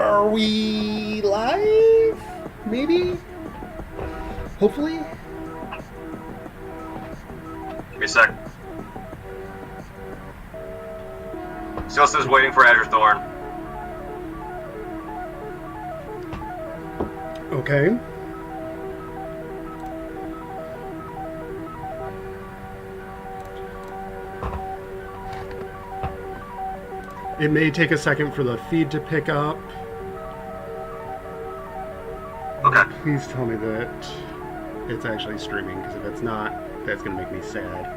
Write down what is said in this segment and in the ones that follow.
Are we live? Maybe? Hopefully? Give me a sec. Still says waiting for Azure Thorn. Okay. It may take a second for the feed to pick up. Okay. Please tell me that it's actually streaming, because if it's not, that's going to make me sad.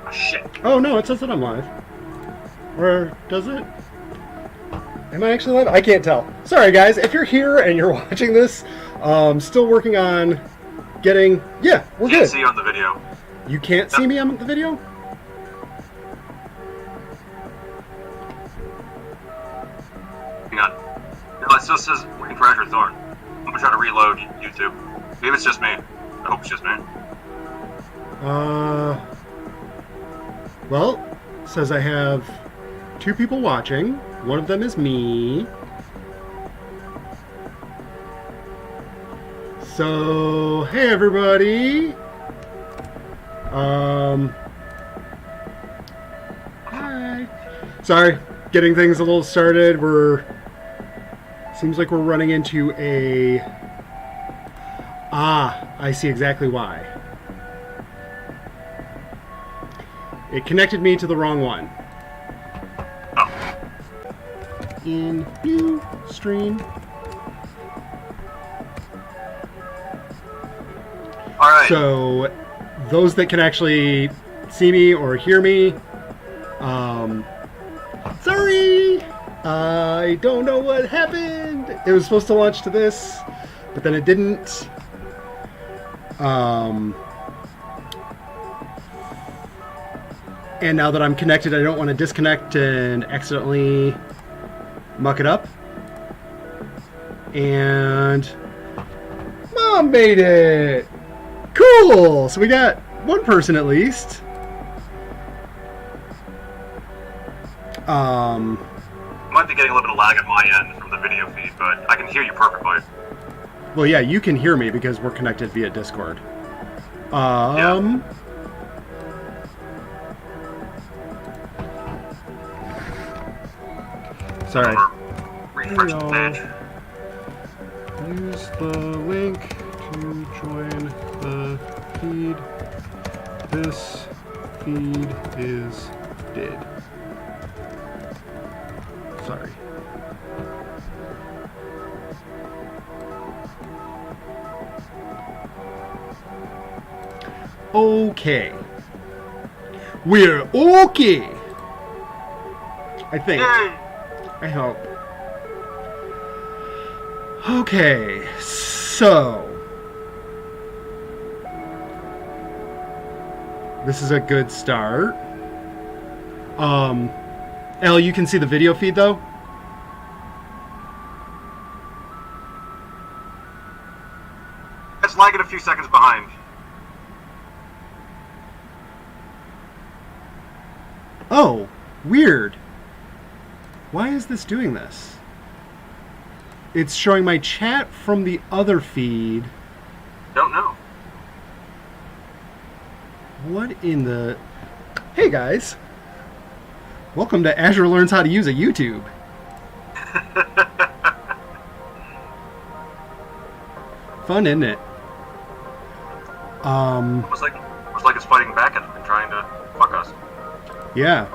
Oh, shit. Oh no, it says that I'm live. Or does it? Am I actually live? I can't tell. Sorry guys, if you're here and you're watching this, still working on getting... Yeah, we're good. Can't see you on the video. You can't see me on the video? Hang on. No, it still says waiting for Azure Thorn. I'm gonna try to reload YouTube. Maybe it's just me. I hope it's just me. Well, it says I have 2 people watching. One of them is me. So, hey everybody. Hi. Sorry, getting things a little started. Seems like we're running into a... I see exactly why. It connected me to the wrong one. Oh. In new stream. Alright. So, those that can actually see me or hear me, sorry! I don't know what happened! It was supposed to launch to this, but then it didn't. And now that I'm connected, I don't want to disconnect and accidentally muck it up. And Mom made it! Cool! So we got one person at least. Might be getting a little bit of lag at my end from the video feed, but I can hear you perfectly. Well, yeah, you can hear me because we're connected via Discord. Yeah. Sorry. Refresh the page. Use the link to join the feed. This feed is dead. Sorry. Okay. We're okay. I think. Yay! I hope. Okay, so this is a good start. Elle, you can see the video feed though? It's lagging a few seconds behind. Oh, weird. Why is this doing this? It's showing my chat from the other feed. Don't know. What in the... Hey guys! Welcome to Azure Learns How to Use a YouTube. Fun, isn't it? Looks like it's fighting back and trying to fuck us. Yeah.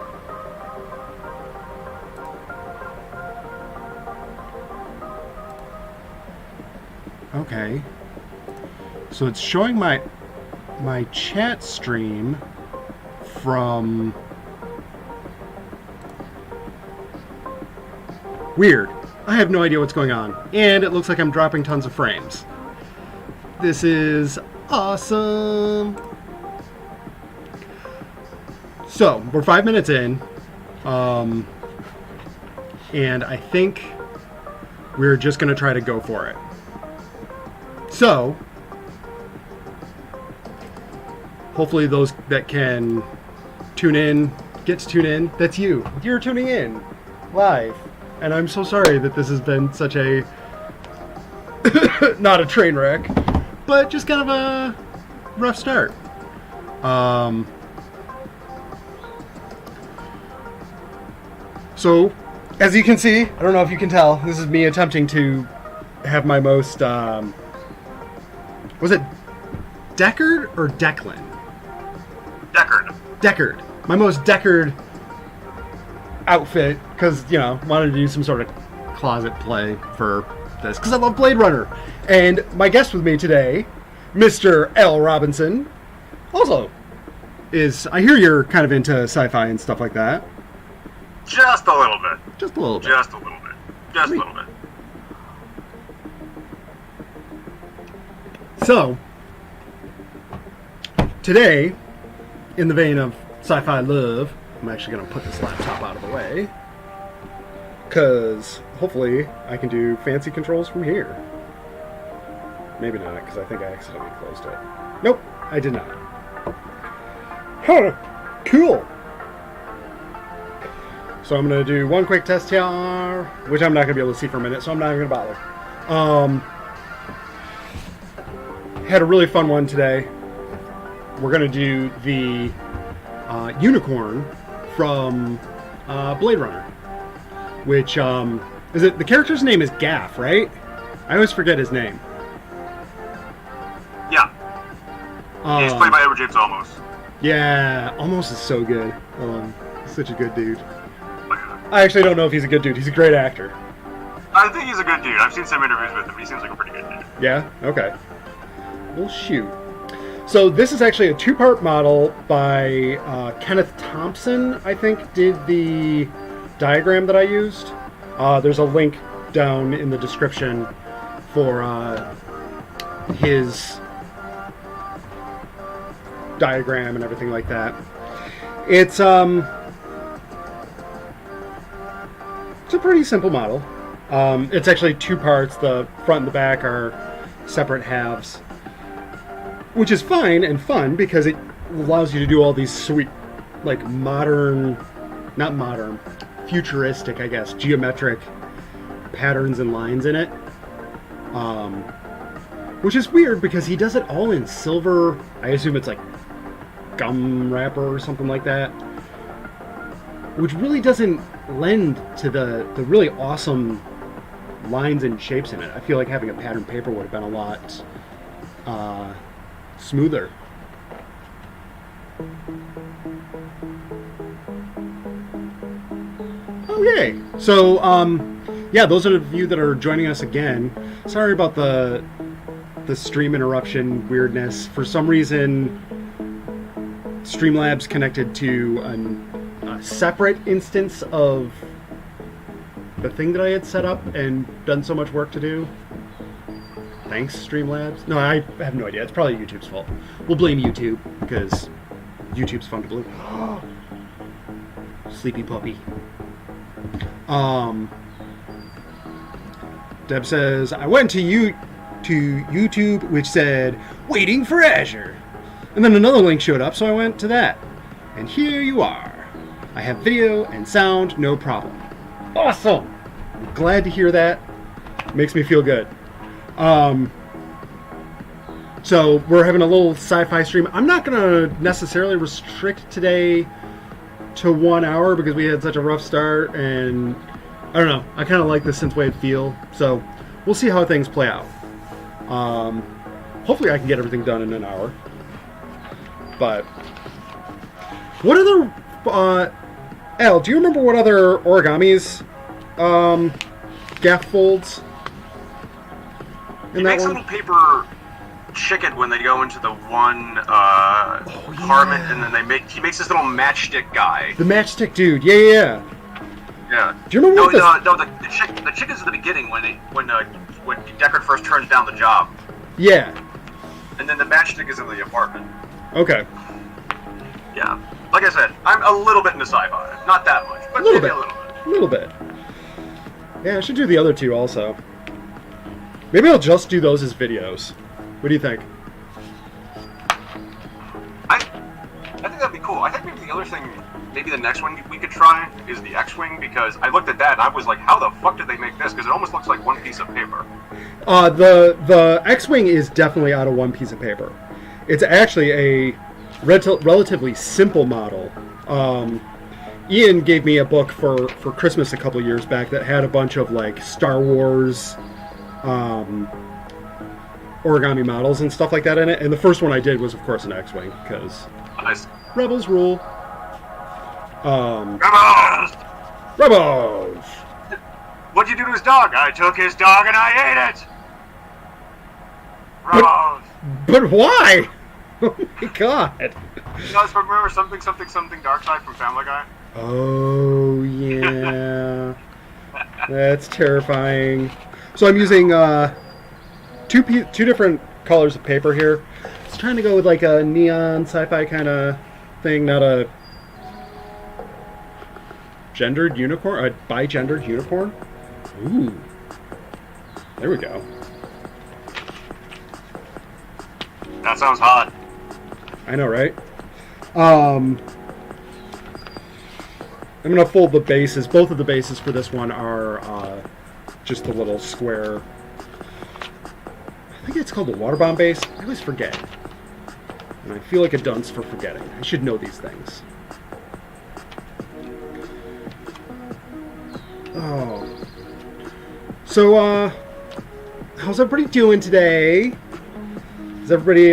Okay. So it's showing my chat stream from... Weird. I have no idea what's going on. And it looks like I'm dropping tons of frames. This is awesome. So, we're 5 minutes in. And I think We're just going to try to go for it. So, hopefully those that can tune in, get to tune in, that's you. You're tuning in live. And I'm so sorry that this has been such a, not a train wreck, but just kind of a rough start. So, as you can see, I don't know if you can tell, this is me attempting to have my most, was it Deckard or Declan? Deckard. Deckard. My most Deckard outfit, because, you know, wanted to do some sort of closet play for this, because I love Blade Runner. And my guest with me today, Mr. L. Robinson, also is, I hear you're kind of into sci-fi and stuff like that. Just a little bit. Just a little bit. Just a little bit. Just a little bit. So, today, in the vein of sci-fi love, I'm actually going to put this laptop out of the way, because hopefully I can do fancy controls from here. Maybe not, because I think I accidentally closed it. Nope, I did not. Huh, cool. So I'm going to do one quick test here, which I'm not going to be able to see for a minute, so I'm not even going to bother. Had a really fun one today. We're going to do the unicorn from Blade Runner, which, is it, the character's name is Gaff, right? I always forget his name. Yeah. He's played by Edward James Olmos. Yeah, Olmos is so good. He's such a good dude. I actually don't know if he's a good dude. He's a great actor. I think he's a good dude. I've seen some interviews with him. He seems like a pretty good dude. Yeah? Okay. Well, shoot. So this is actually a two-part model by Kenneth Thompson, I think, did the diagram that I used. There's a link down in the description for his diagram and everything like that. It's a pretty simple model. It's actually two parts. The front and the back are separate halves, which is fine and fun because it allows you to do all these sweet, like futuristic, I guess, geometric patterns and lines in it. Which is weird because he does it all in silver. I assume it's like gum wrapper or something like that, which really doesn't lend to the really awesome lines and shapes in it. I feel like having a pattern paper would have been a lot smoother. Okay, so yeah, those of you that are joining us again, sorry about the stream interruption weirdness. For some reason, Streamlabs connected to a separate instance of the thing that I had set up and done so much work to do. Thanks, Streamlabs. No, I have no idea. It's probably YouTube's fault. We'll blame YouTube, because YouTube's fun to blame. Sleepy puppy. Deb says, I went to YouTube, which said, waiting for Azure. And then another link showed up, so I went to that. And here you are. I have video and sound, no problem. Awesome! I'm glad to hear that. Makes me feel good. So we're having a little sci-fi stream. I'm not going to necessarily restrict today to 1 hour because we had such a rough start, and I don't know, I kind of like the synthwave feel, so we'll see how things play out. Hopefully I can get everything done in an hour. But what other Al, do you remember what other origamis Gaff folds in he that makes one? a little paper chicken when they go into the one apartment, and then he makes this little matchstick guy. The matchstick dude, yeah. Yeah. Do you remember the chicken's at the beginning when Deckard first turns down the job. Yeah. And then the matchstick is in the apartment. Okay. Yeah. Like I said, I'm a little bit into sci-fi. Not that much, but maybe a little bit. A little bit. Yeah, I should do the other two also. Maybe I'll just do those as videos. What do you think? I think that'd be cool. I think maybe the other thing, maybe the next one we could try is the X-Wing, because I looked at that and I was like, how the fuck did they make this? Because it almost looks like one piece of paper. The X-Wing is definitely out of one piece of paper. It's actually a relatively simple model. Ian gave me a book for Christmas a couple years back that had a bunch of like Star Wars origami models and stuff like that in it. And the first one I did was, of course, an X-Wing, because Nice. Rebels rule. Rebels! Rebels! What'd you do to his dog? I took his dog and I ate it! Rebels! But why? Oh my god. You guys remember something Dark Side from Family Guy? Oh, yeah. That's terrifying. So I'm using two different colors of paper here. I was trying to go with like a neon sci-fi kind of thing, not a gendered unicorn, a bi-gendered unicorn. Ooh. There we go. That sounds hot. I know, right? I'm going to fold the bases. Both of the bases for this one are just the little square. I think it's called the water bomb base. I always forget. And I feel like a dunce for forgetting. I should know these things. Oh. So, how's everybody doing today? Is everybody,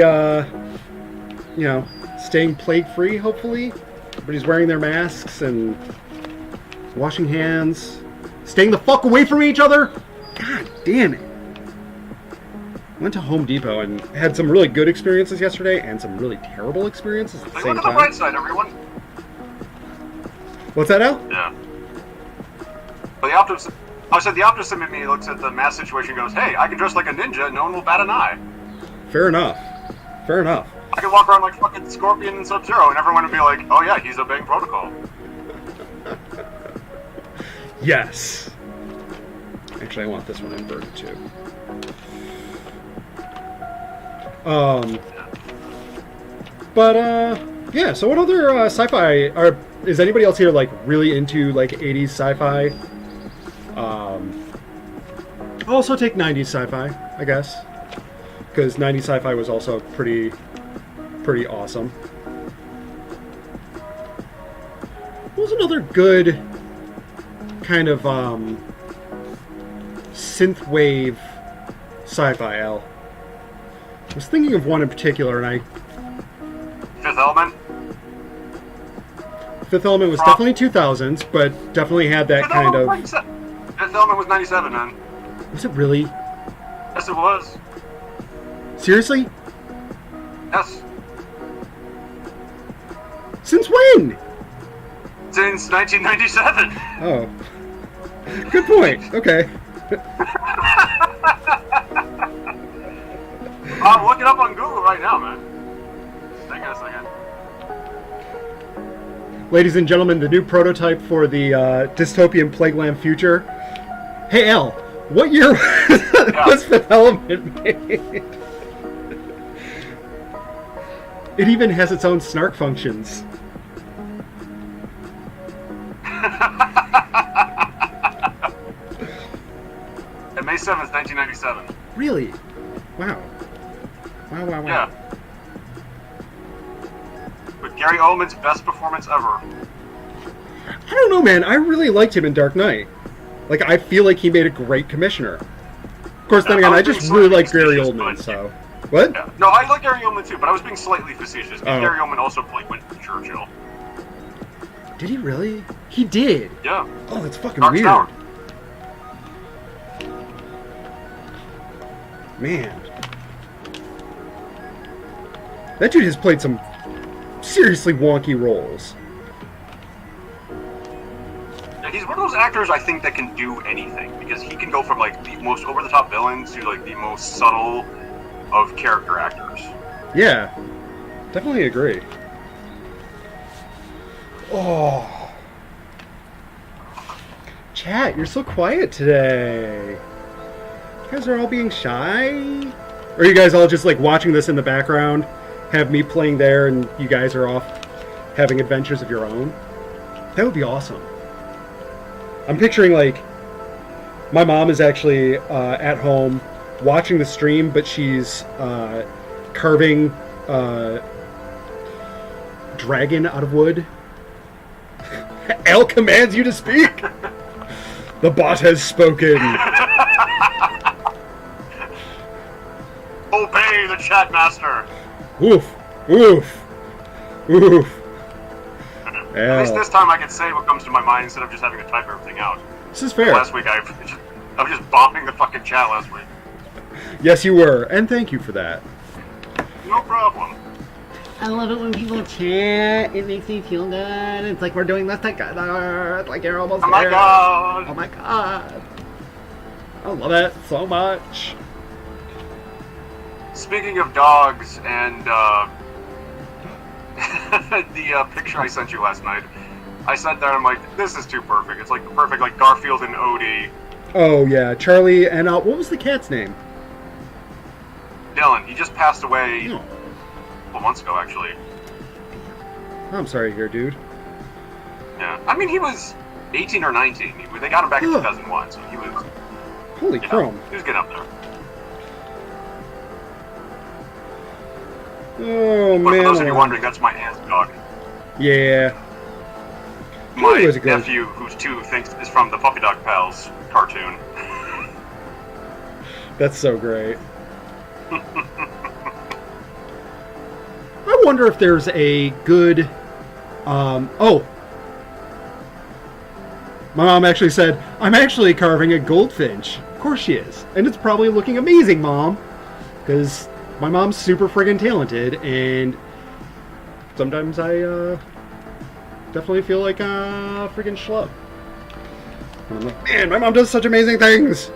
staying plague-free, hopefully? Everybody's wearing their masks and washing hands. Staying the fuck away from each other? God damn it. Went to Home Depot and had some really good experiences yesterday and some really terrible experiences at the same Look at the time. bright side, everyone. What's that, Al? Yeah. Well, the optimist, I said the optimist in me looks at the mass situation and goes, hey, I can dress like a ninja and no one will bat an eye. Fair enough. Fair enough. I can walk around like fucking Scorpion and Sub-Zero and everyone would be like, oh yeah, he's obeying protocol. Yes. Actually, I want this one inverted too. Yeah, so what other sci-fi is anybody else here like really into like 80s sci-fi? I'll also take 90s sci-fi, I guess, because 90s sci-fi was also pretty awesome. What was another good kind of synthwave sci-fi, Al? I was thinking of one in particular, and Fifth Element? Fifth Element was definitely 2000s, but definitely had that kind of... Fifth Element was 97, man. Was it really? Yes, it was. Seriously? Yes. Since when? Since 1997. Oh. Good point. Okay. I'm looking up on Google right now, man. Hang on a second. Ladies and gentlemen, the new prototype for the dystopian Plagueland future. Hey, Al, what year was Fifth Element made? It even has its own snark functions. And May 7th, 1997. Really? Wow. Wow. Yeah. With Gary Oldman's best performance ever. I don't know, man. I really liked him in Dark Knight. Like, I feel like he made a great commissioner. Of course, then again, I just really like Gary Oldman, so... What? Yeah. No, I like Gary Oldman too, but I was being slightly facetious. Oh. Gary Oldman also played Winston Churchill. Did he really? He did? Yeah. Oh, that's fucking Dark weird. Tower. Man. That dude has played some seriously wonky roles. Yeah, he's one of those actors I think that can do anything, because he can go from like the most over-the-top villains to like the most subtle of character actors. Yeah. Definitely agree. Chat, you're so quiet today. You guys are all being shy? Or are you guys all just like watching this in the background? Have me playing there and you guys are off having adventures of your own? That would be awesome. I'm picturing like my mom is actually at home watching the stream, but she's carving dragon out of wood. Al commands you to speak. The bot has spoken. Obey the chat master. Oof, oof, oof. At least this time I can say what comes to my mind instead of just having to type everything out. This is fair. Last week I was just bombing the fucking chat last week. Yes, you were, and thank you for that. No problem. I love it when people chat. It makes me feel good. It's like we're doing this together. It's like you're almost Oh my there. god. Oh my god. I love it so much. Speaking of dogs and the picture I sent you last night, I sat there and I'm like, this is too perfect. It's like the perfect like Garfield and Odie. Oh yeah, Charlie and what was the cat's name? Dylan. He just passed away Oh, a couple months ago, actually. I'm sorry to hear, dude. Yeah. I mean, he was 18 or 19. They got him back in Ugh. 2001, so he was, Holy chrome. he was getting up there. Oh But man. for those of you wondering, that's my aunt's dog. Yeah. My He was a good- nephew, who's 2, thinks is from the Puppy Dog Pals cartoon. That's so great. I wonder if there's a good. Oh. My mom actually said, I'm actually carving a goldfinch. Of course she is. And it's probably looking amazing, Mom. Because my mom's super friggin' talented, and sometimes I definitely feel like a friggin' schlub. And I'm like, man, my mom does such amazing things!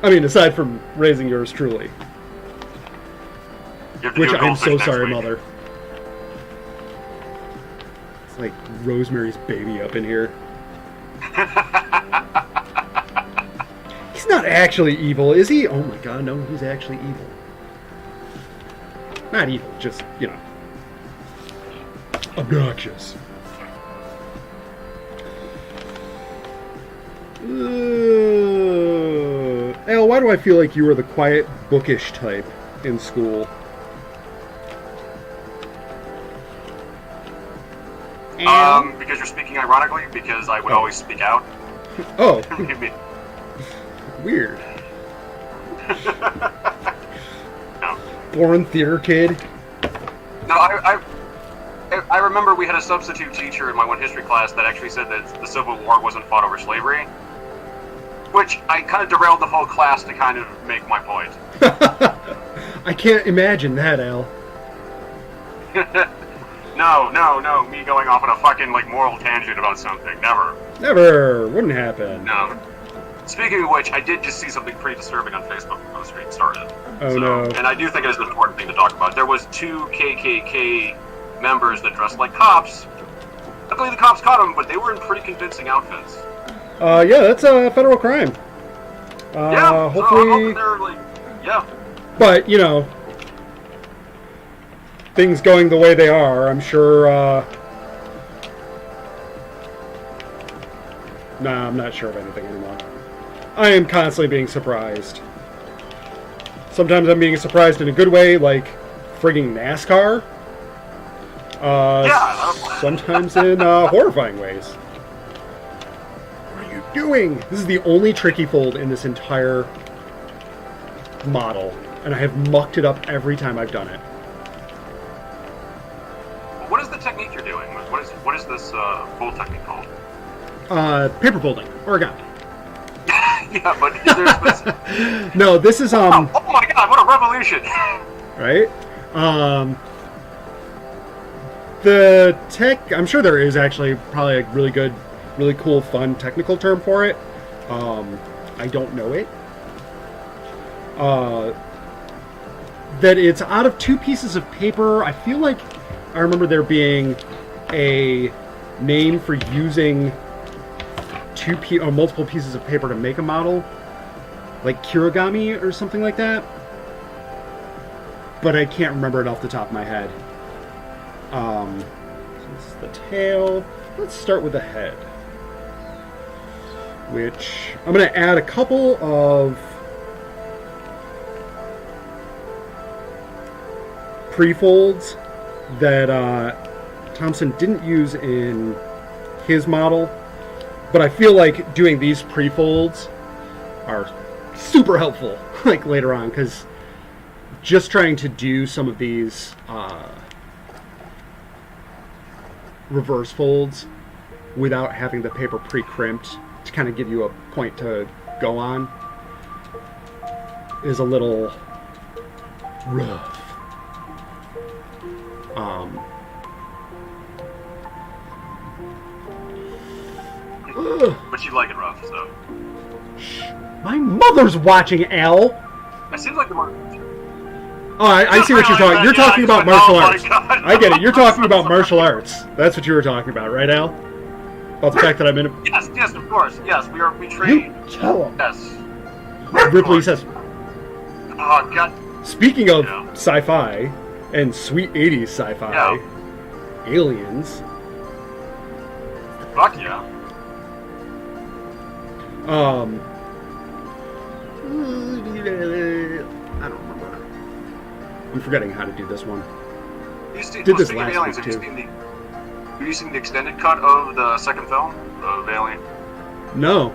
I mean, aside from raising yours truly. You have to Which do a I'm goldfish so next sorry, week. Mother. It's like Rosemary's Baby up in here. He's not actually evil, is he? Oh my god, no, he's actually evil. Not evil, just, you know, obnoxious. Al, why do I feel like you were the quiet, bookish type in school? Because you're speaking ironically, because I would always speak out. Oh, Maybe. weird. No. Foreign theater kid. No, I remember we had a substitute teacher in my one history class that actually said that the Civil War wasn't fought over slavery. Which I kind of derailed the whole class to kind of make my point. I can't imagine that, Al. No, me going off on a fucking, like, moral tangent about something. Never. Never. Wouldn't happen. No. Speaking of which, I did just see something pretty disturbing on Facebook when the street started. Oh, no. And I do think it is an important thing to talk about. There was 2 KKK members that dressed like cops. Luckily the cops caught them, but they were in pretty convincing outfits. Yeah, that's a federal crime. Yeah, hopefully... so I'm hoping they're, like, yeah. But, you know, things going the way they are, I'm sure, Nah, I'm not sure of anything anymore. I am constantly being surprised. Sometimes I'm being surprised in a good way, like frigging NASCAR. Sometimes in horrifying ways. What are you doing? This is the only tricky fold in this entire model, and I have mucked it up every time I've done it. What is the technique you're doing? What is this fold technique called? Paper folding, origami. Yeah, but is there a specific... No, this is Oh my god, what a revolution! right? The tech, I'm sure there is actually probably a really good, really cool, fun technical term for it. I don't know it. That it's out of 2 pieces of paper. I feel like I remember there being a name for using multiple pieces of paper to make a model, like kirigami or something like that. But I can't remember it off the top of my head. So this is the tail. Let's start with the head, which I'm going to add a couple of pre-folds that Thompson didn't use in his model, but I feel like doing these pre-folds are super helpful like later on, because just trying to do some of these reverse folds without having the paper pre-crimped to kind of give you a point to go on is a little rough. But you like it rough, so. My mother's watching, Al. I seem like the more. Oh, I see what you're talking. You're talking about martial arts. I get it. You're talking about martial arts. That's what you were talking about, right, Al? About the fact that I'm in. Yes, of course. Yes, we train. You tell him. Yes. Ripley says. Oh God. Speaking of sci-fi and sweet '80s sci-fi, aliens. Fuck yeah. I don't remember. I'm forgetting how to do this one. Did this last week too. Have you seen the extended cut of the second film of Alien? No.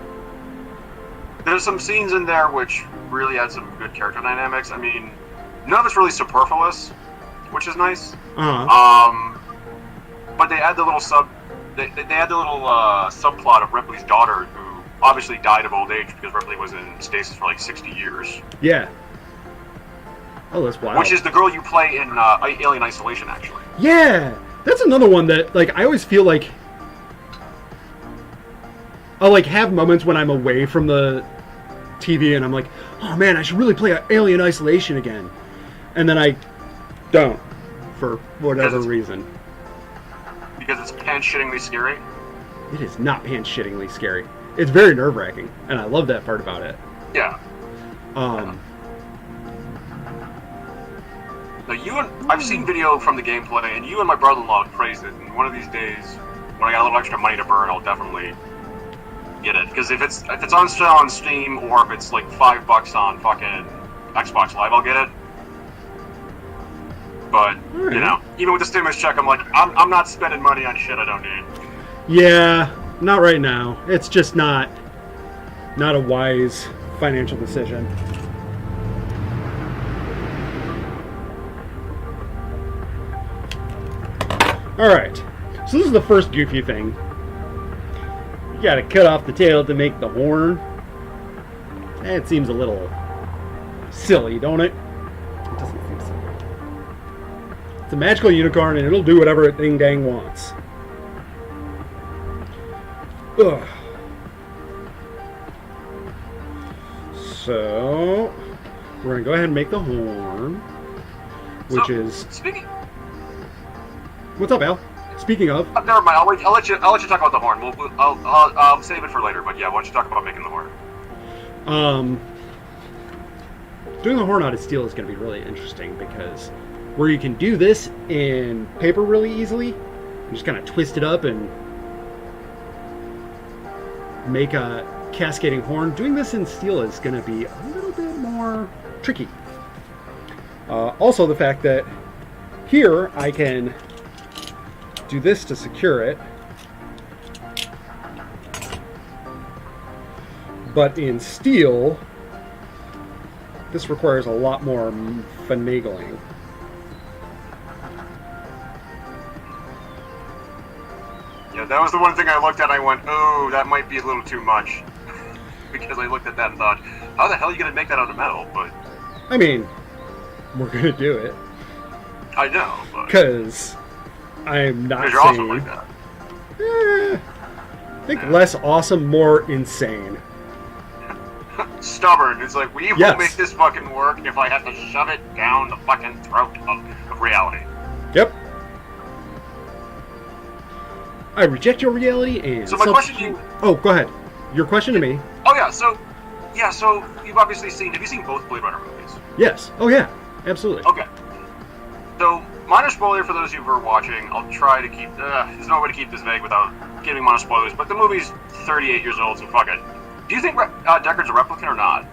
There's some scenes in there which really add some good character dynamics. I mean, none of it's really superfluous, which is nice. But they add the little They add the little subplot of Ripley's daughter, who obviously died of old age because Ripley was in stasis for like 60 years. Yeah. Oh, that's wild. Which is the girl you play in Alien Isolation, actually. Yeah, that's another one that, like, I always feel like I'll, like, have moments when I'm away from the TV and I'm like, oh man, I should really play Alien Isolation again. And then I don't, for whatever reason. Because it's pants-shittingly scary? It is not pants-shittingly scary. It's very nerve-wracking, and I love that part about it. Yeah. Now I've seen video from the gameplay, and you and my brother-in-law praised it. And one of these days, when I got a little extra money to burn, I'll definitely get it. Because if it's on sale on Steam, or if it's like $5 on fucking Xbox Live, I'll get it. But you know, even with the stimulus check, I'm like, I'm not spending money on shit I don't need. Yeah, not right now. It's just not a wise financial decision. Alright, so this is the first goofy thing. You gotta cut off the tail to make the horn. That seems a little silly, don't it? It doesn't seem silly. It's a magical unicorn and it'll do whatever it ding-dang wants. Ugh. So, we're going to go ahead and make the horn, which is... What's up, Al? Speaking of... never mind, I'll let you talk about the horn. I'll save it for later, but yeah, why don't you talk about making the horn? Doing the horn out of steel is going to be really interesting, because where you can do this in paper really easily, you just kind of twist it up and make a cascading horn. Doing this in steel is going to be a little bit more tricky. Also, the fact that here I can do this to secure it, but in steel, this requires a lot more finagling. Yeah, that was the one thing I looked at and I went, oh, that might be a little too much. Because I looked at that and thought, how the hell are you going to make that out of metal? But I mean, we're going to do it. I know, but... Because I'm not saying... you're awesome like that. I think less awesome, more insane. Stubborn. It's like, we will make this fucking work if I have to shove it down the fucking throat of reality. Yep. I reject your reality and... So my question to you... Oh, go ahead. Your question to me. Oh, yeah, so you've obviously seen... Have you seen both Blade Runner movies? Yes. Oh, yeah. Absolutely. Okay. So, minor spoiler for those of you who are watching. I'll try to keep... there's no way to keep this vague without giving minor spoilers, but the movie's 38 years old, so fuck it. Do you think Deckard's a replicant or not?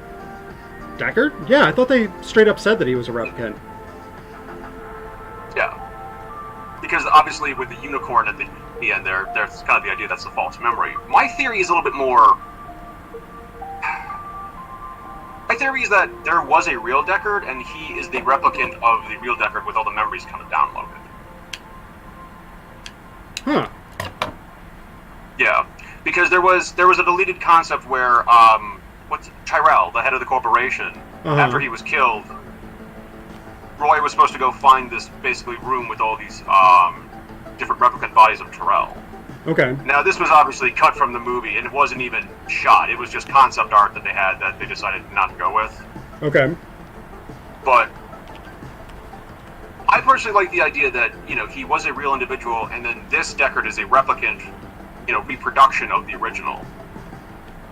Deckard? Yeah, I thought they straight up said that he was a replicant. Yeah. Because obviously with the unicorn at the end there's kind of the idea that's the false memory. My theory is a little bit more... My theory is that there was a real Deckard, and he is the replicant of the real Deckard with all the memories kind of downloaded. Huh. Yeah. Because there was a deleted concept where, Tyrell, the head of the corporation, after he was killed, Roy was supposed to go find this basically room with all these different replicant bodies of Tyrell. Okay. Now this was obviously cut from the movie, and it wasn't even shot. It was just concept art that they had that they decided not to go with. Okay. But I personally like the idea that, he was a real individual, and then this Deckard is a replicant, reproduction of the original.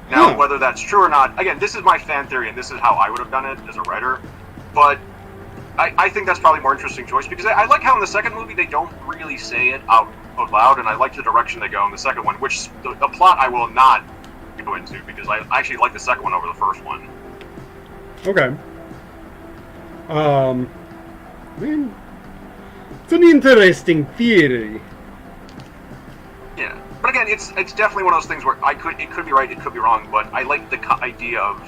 Now, whether that's true or not, again, this is my fan theory, and this is how I would have done it as a writer, but I think that's probably a more interesting choice, because I like how in the second movie they don't really say it out loud, and I like the direction they go in the second one, which the plot I will not go into, because I actually like the second one over the first one. Okay. Man, it's an interesting theory. Yeah, but again, it's definitely one of those things where it could be right, it could be wrong, but I like the idea of,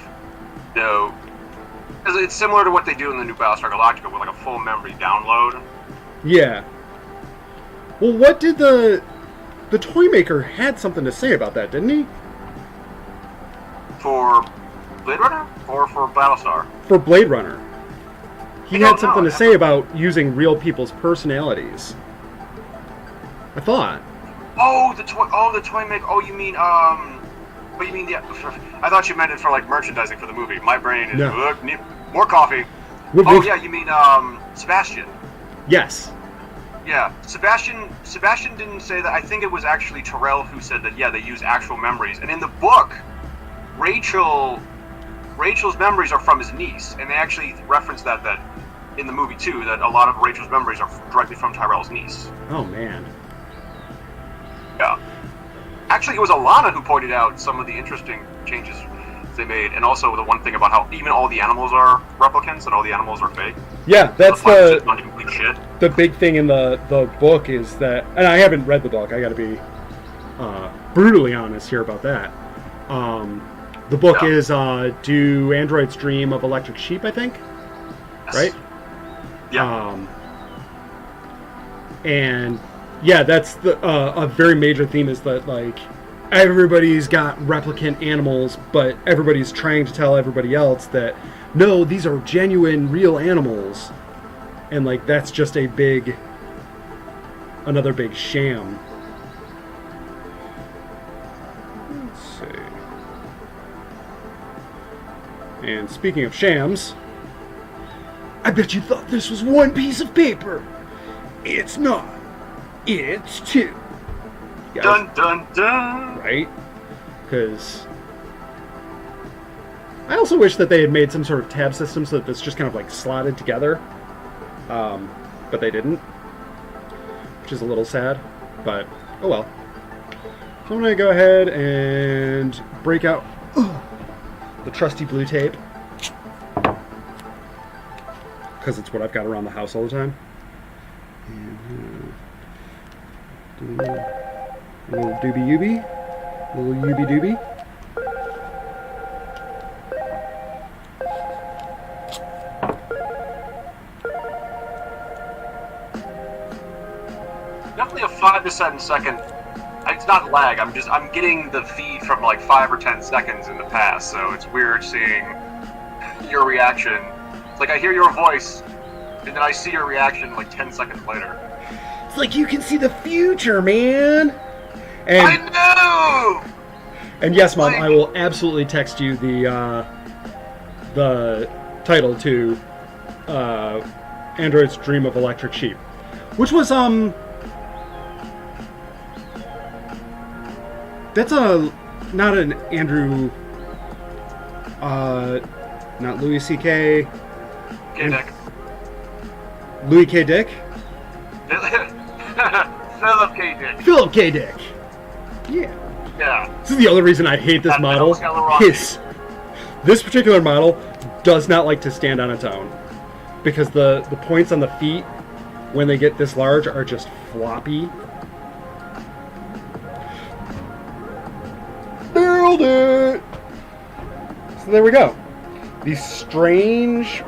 because it's similar to what they do in the new Battlestar Galactica with like a full memory download. Yeah. Well, what did the Toymaker had something to say about that, didn't he? For Blade Runner or for Battlestar? For Blade Runner. He I had don't something know. to say about using real people's personalities. I thought. The Toymaker. Oh, you mean I thought you meant it for like merchandising for the movie. My brain is more coffee. Yeah, you mean Sebastian. Yes. Yeah, Sebastian didn't say that. I think it was actually Tyrell who said that, they use actual memories. And in the book, Rachel's memories are from his niece, and they actually reference that in the movie too, that a lot of Rachel's memories are directly from Tyrell's niece. Oh man. Yeah. Actually, it was Alana who pointed out some of the interesting changes they made, and also the one thing about how even all the animals are replicants and all the animals are fake. Yeah, that's the complete shit. The big thing in the book is that, and I haven't read the book, I gotta be brutally honest here about that. The book is Do Androids Dream of Electric Sheep, I think? Yes. Right? Yeah. And yeah, that's a very major theme, is that like everybody's got replicant animals, but everybody's trying to tell everybody else that no, these are genuine, real animals, and like that's just another big sham. Let's see. And speaking of shams, I bet you thought this was one piece of paper. It's not. It's two. Guys, dun dun dun. right? Because I also wish that they had made some sort of tab system so that this just kind of like slotted together. But they didn't, which is a little sad, but oh well. So I'm going to go ahead and break out the trusty blue tape, because it's what I've got around the house all the time. And a little doobie-yooby, a little yooby-dooby. Definitely a 5 to 7 second. It's not lag. I'm getting the feed from like 5 or 10 seconds in the past, so it's weird seeing your reaction. It's like I hear your voice, and then I see your reaction like 10 seconds later. It's like you can see the future, man. And I know. And yes, Mom, I will absolutely text you the title to Android's Dream of Electric Sheep, which was That's not an Andrew, not Louis C.K. K-Dick. Louis K. Dick? Philip K-Dick. Philip K. Dick. Yeah. Yeah. This is the other reason I hate this model. This particular model does not like to stand on its own. Because the points on the feet, when they get this large, are just floppy. Nailed it! So there we go. These strange,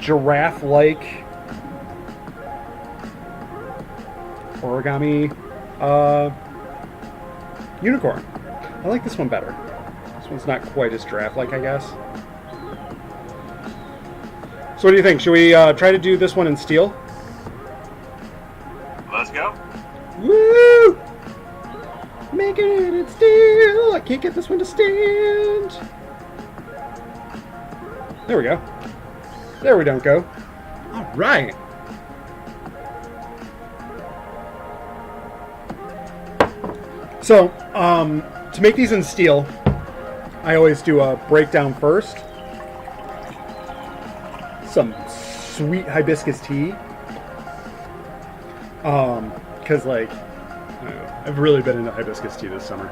giraffe-like origami unicorn. I like this one better. This one's not quite as giraffe-like, I guess. So what do you think? Should we try to do this one in steel? Let's go. Woo! Making it in steel. I can't get this one to stand. There we go. There we don't go. All right. So, to make these in steel, I always do a breakdown first. Some sweet hibiscus tea. Because, like, I don't know, I've really been into hibiscus tea this summer.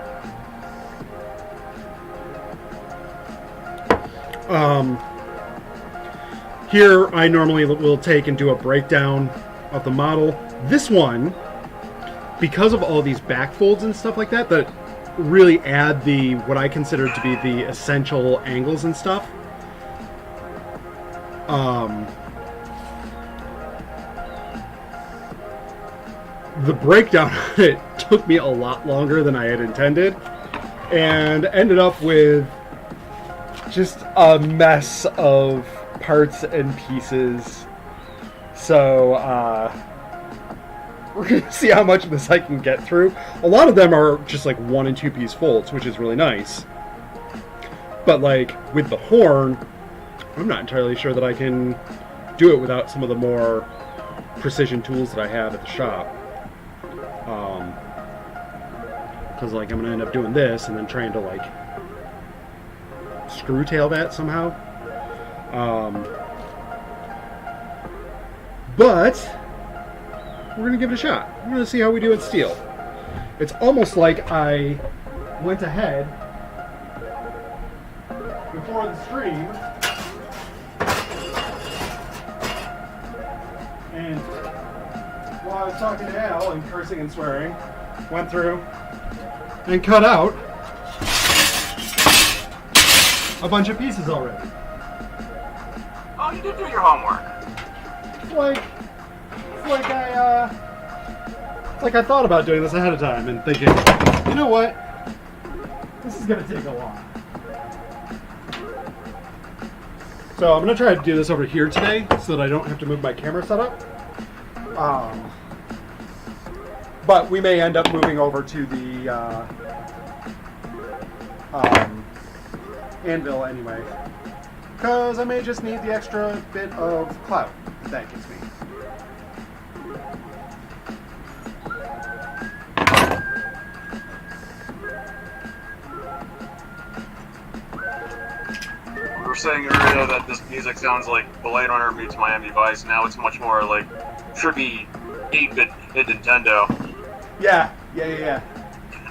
Here, I normally will take and do a breakdown of the model. This one, because of all these back folds and stuff like that, that really add the, what I consider to be the essential angles and stuff. The breakdown on it took me a lot longer than I had intended, and ended up with just a mess of parts and pieces. So, we're going to see how much of this I can get through. A lot of them are just like 1 and 2 piece folds, which is really nice. But like with the horn, I'm not entirely sure that I can do it without some of the more precision tools that I have at the shop. Because like I'm going to end up doing this and then trying to like screw tail that somehow. But we're going to give it a shot. We're going to see how we do in steel. It's almost like I went ahead before the stream and while I was talking to Al and cursing and swearing, went through and cut out a bunch of pieces already. Oh, you did do your homework. It's like I thought about doing this ahead of time and thinking, you know what? This is gonna take a while. So I'm gonna try to do this over here today so that I don't have to move my camera setup. But we may end up moving over to the anvil anyway, because I may just need the extra bit of clout that gives me. We were saying earlier that this music sounds like Blade Runner meets Miami Vice. Now it's much more like trippy 8-bit Nintendo. Yeah.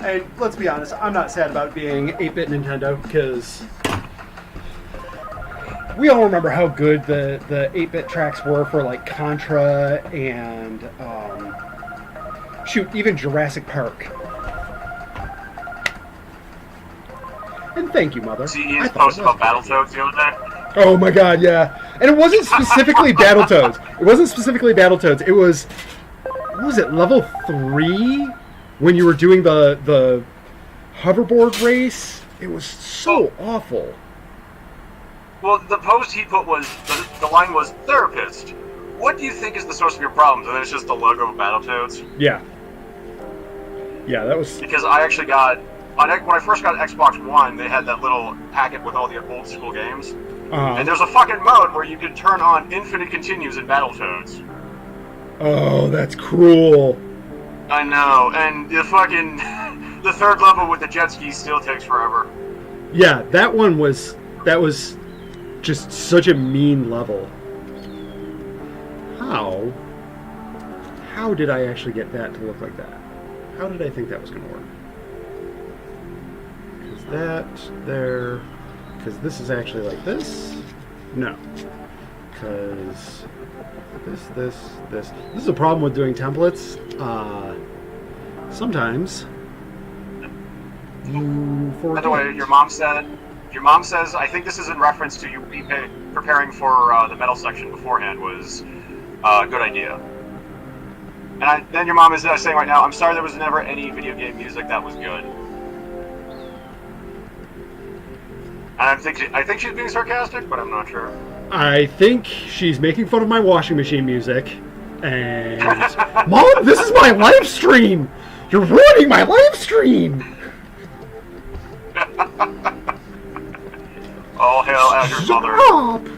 And let's be honest, I'm not sad about being 8-bit Nintendo, because we all remember how good the 8-bit tracks were for like Contra and shoot, even Jurassic Park. And thank you, Mother. See Ian's post about Battletoads the other day? Oh my god, yeah. And it wasn't specifically Battletoads. It wasn't specifically Battletoads. It was, what was it, level 3? When you were doing the hoverboard race? It was so awful. Well, the post he put was, the line was, therapist, what do you think is the source of your problems? And then it's just the logo of Battletoads. Yeah. Yeah, that was... Because I actually got, when I first got Xbox One, they had that little packet with all the old school games. And there's a fucking mode where you can turn on infinite continues in Battletoads. Oh, that's cruel. I know, and the fucking the third level with the jet ski still takes forever. Yeah, that was just such a mean level. How did I actually get that to look like that? How did I think that was going to work? Because this is actually like this? No. Because this is a problem with doing templates. Sometimes you forget. By the way, your mom says, I think this is in reference to you preparing for the metal section beforehand was a good idea. And then your mom is saying right now, I'm sorry there was never any video game music that was good. And I think she's being sarcastic, but I'm not sure. I think she's making fun of my washing machine music. And Mom, this is my live stream! You're ruining my live stream! All hail Azure's mother. Stop!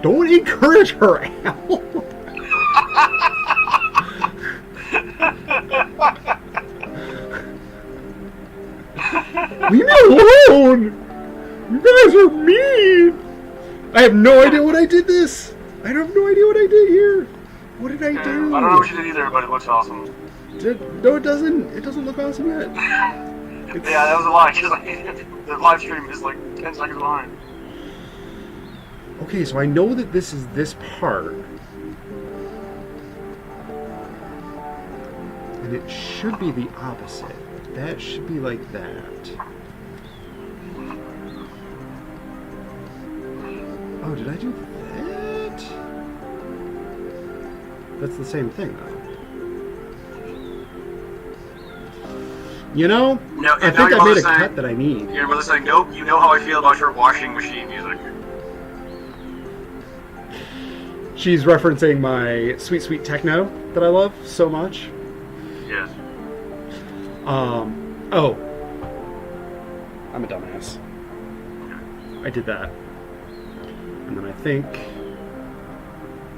Don't encourage her, Al. Leave me alone! You guys are mean! I have no idea what I did this! I have no idea what I did here! What did I do? I don't know what you did either, but it looks awesome. No, it doesn't. It doesn't look awesome yet. Yeah, that was a lie, because the live stream is like 10 seconds behind. Okay, so I know that this is this part. And it should be the opposite. That should be like that. Oh, did I do that? That's the same thing, though. You know, No, I think I made a cut that I need. Your mother's saying, nope, you know how I feel about your washing machine music. She's referencing my sweet, sweet techno that I love so much. Yes. Oh. I'm a dumbass. I did that. And then I think...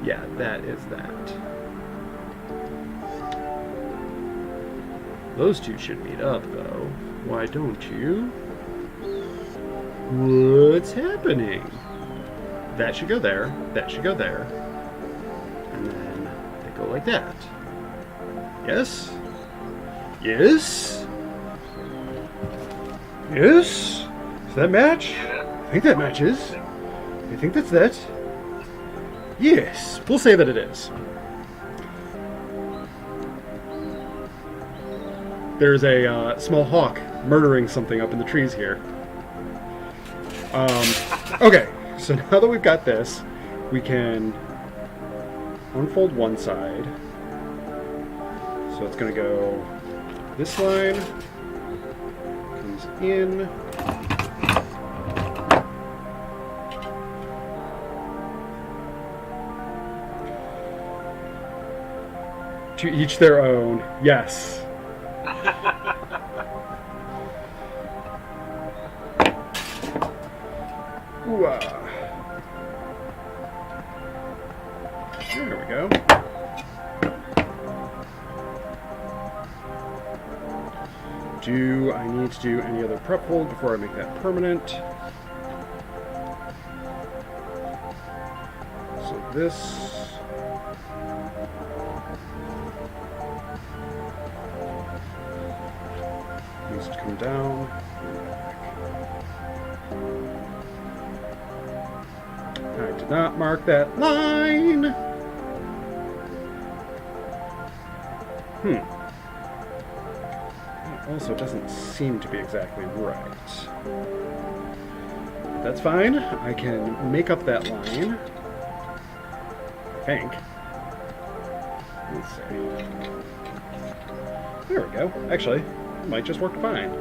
Yeah, that is that. Those two should meet up, though. Why don't you? What's happening? That should go there. That should go there. And then they go like that. Yes? Yes? Yes? Does that match? I think that matches. I think that's that. Yes, we'll say that it is. There's a small hawk murdering something up in the trees here. Okay, so now that we've got this, we can unfold one side. So it's going to go this line, comes in. To each their own, yes. Ooh, there we go. Do I need to do any other prep fold before I make that permanent? So this... needs to come down. I did not mark that line. It also doesn't seem to be exactly right. That's fine. I can make up that line. I think. Let's see. There we go. Actually, it might just work fine.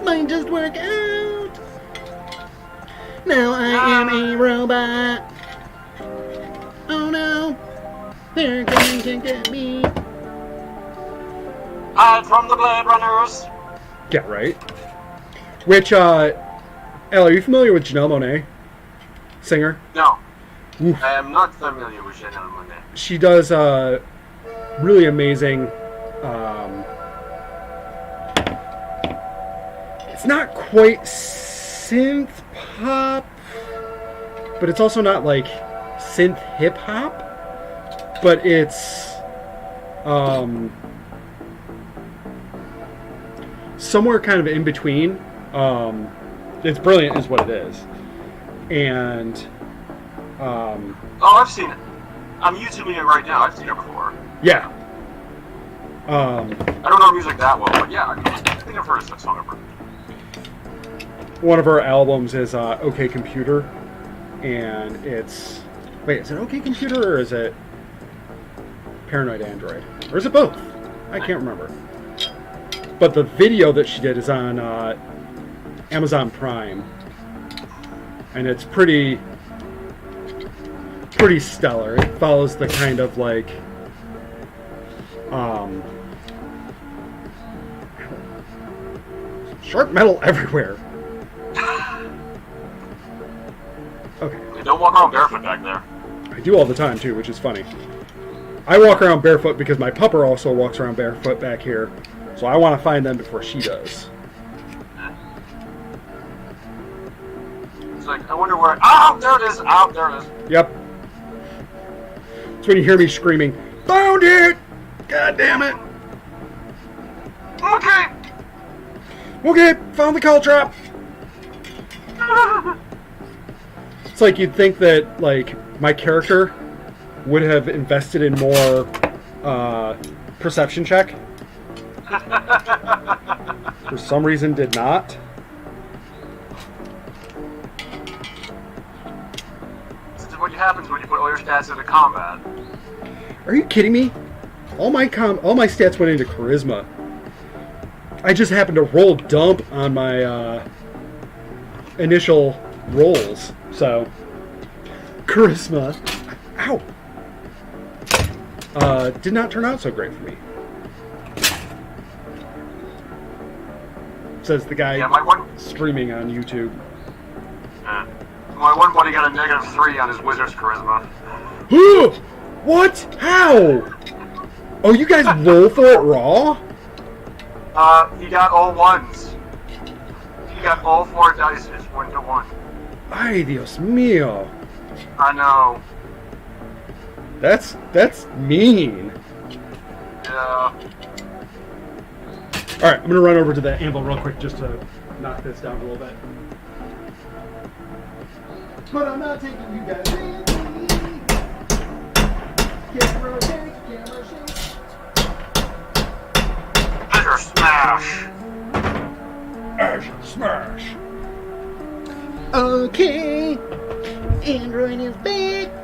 Might just work out. Now I am a robot. Oh no. They're going to get me. Hide from the Blade Runners. Yeah, right. Which, Elle, are you familiar with Janelle Monáe? Singer? No. Oof. I am not familiar with Janelle Monáe. She does really amazing It's not quite synth pop, but it's also not like synth hip hop. But it's somewhere kind of in between. It's brilliant, is what it is, and Oh, I've seen it. I'm YouTubing it right now. I've seen it before. yeah. I don't know music that well, but yeah, I think I've heard a song of her. One of our albums is OK Computer, and it's... Wait, is it OK Computer, or is it Paranoid Android? Or is it both? I can't remember. But the video that she did is on Amazon Prime, and it's pretty stellar. It follows the kind of like sharp metal everywhere. Okay. They don't walk around barefoot back there. I do all the time too, which is funny. I walk around barefoot because my pupper also walks around barefoot back here, so I want to find them before she does. It's like, I wonder where... Oh, there it is! Oh, there it is. Yep. It's when you hear me screaming, "Found it! God damn it!" Okay! Okay, found the call trap. It's like you'd think that like my character would have invested in more perception check. For some reason did not. This is what happens when you put all your stats into combat. Are you kidding me? All my stats went into charisma. I just happened to roll dump on my initial rolls, so charisma. Ow. Did not turn out so great for me. Says the guy streaming on YouTube. My one buddy got a -3 on his wizard's charisma. What? How? Oh, you guys roll for it raw? He got all ones. He got all 4 dice, just 1 to 1. Ay, Dios mío. I know. That's mean. Yeah. Alright, I'm gonna run over to the anvil real quick just to knock this down a little bit. But I'm not taking you guys in. Camera shake. Azure smash. Azure smash. Okay, Android is back. Back.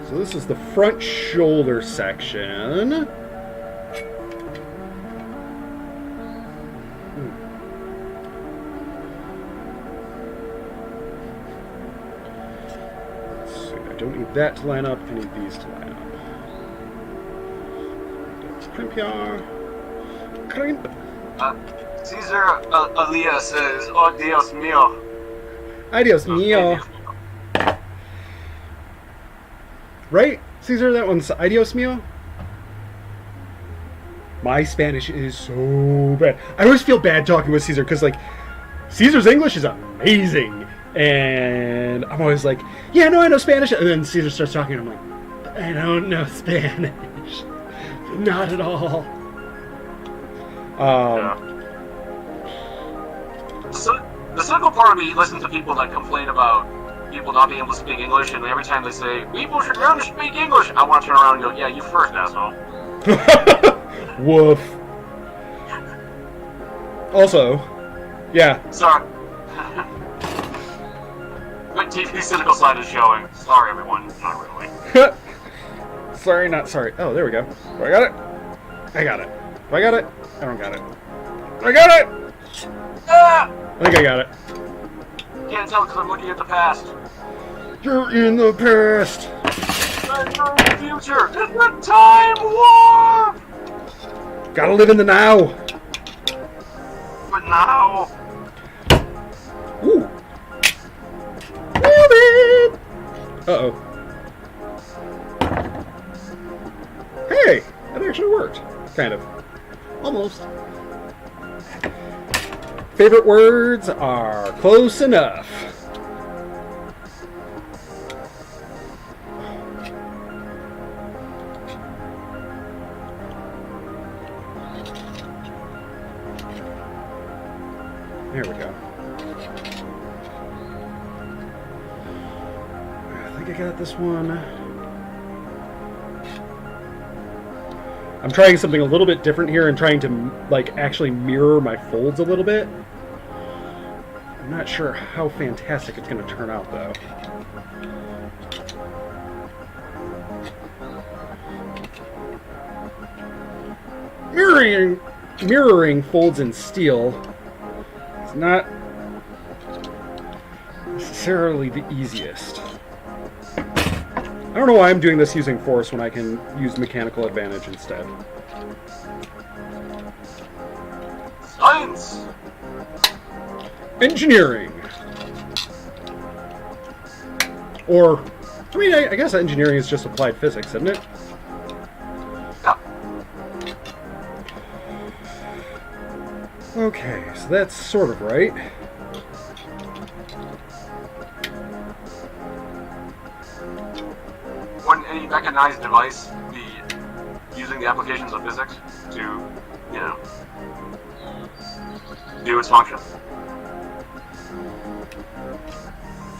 So this is the front shoulder section. Let's see, I don't need that to line up, I need these to line up. Crimp. Caesar Alia says, "Oh Dios mío." Ay, Dios mío. Right, Caesar? That one's "Ay, Dios mío." My Spanish is so bad. I always feel bad talking with Caesar because, like, Caesar's English is amazing. And I'm always like, yeah, no, I know Spanish. And then Caesar starts talking, and I'm like, I don't know Spanish. Not at all. So, the cynical part of me listens to people that complain about people not being able to speak English, and every time they say, people should learn to speak English, I want to turn around and go, yeah, you first, asshole. Woof. Also, yeah. Sorry. My TV cynical side is showing. Sorry, everyone. Not really. Sorry, not sorry. Oh, there we go. Do I got it? I got it. Do I got it? I don't got it. I got it! Ah! I think I got it. Can't tell because I'm looking at the past. You're in the past. I'm in the future. It's the time warp! Gotta live in the now. But now... Ooh. Nailed it! Uh-oh. Hey, that actually worked. Kind of. Almost. Favorite words are close enough. There we go. I think I got this one. I'm trying something a little bit different here and trying to like actually mirror my folds a little bit. I'm not sure how fantastic it's going to turn out though. Mirroring folds in steel is not necessarily the easiest. I don't know why I'm doing this using force when I can use mechanical advantage instead. Science! Engineering! Or, I mean, I guess engineering is just applied physics, isn't it? Yeah. Okay, so that's sort of right. Wouldn't any mechanized device be using the applications of physics to, you know, do its function?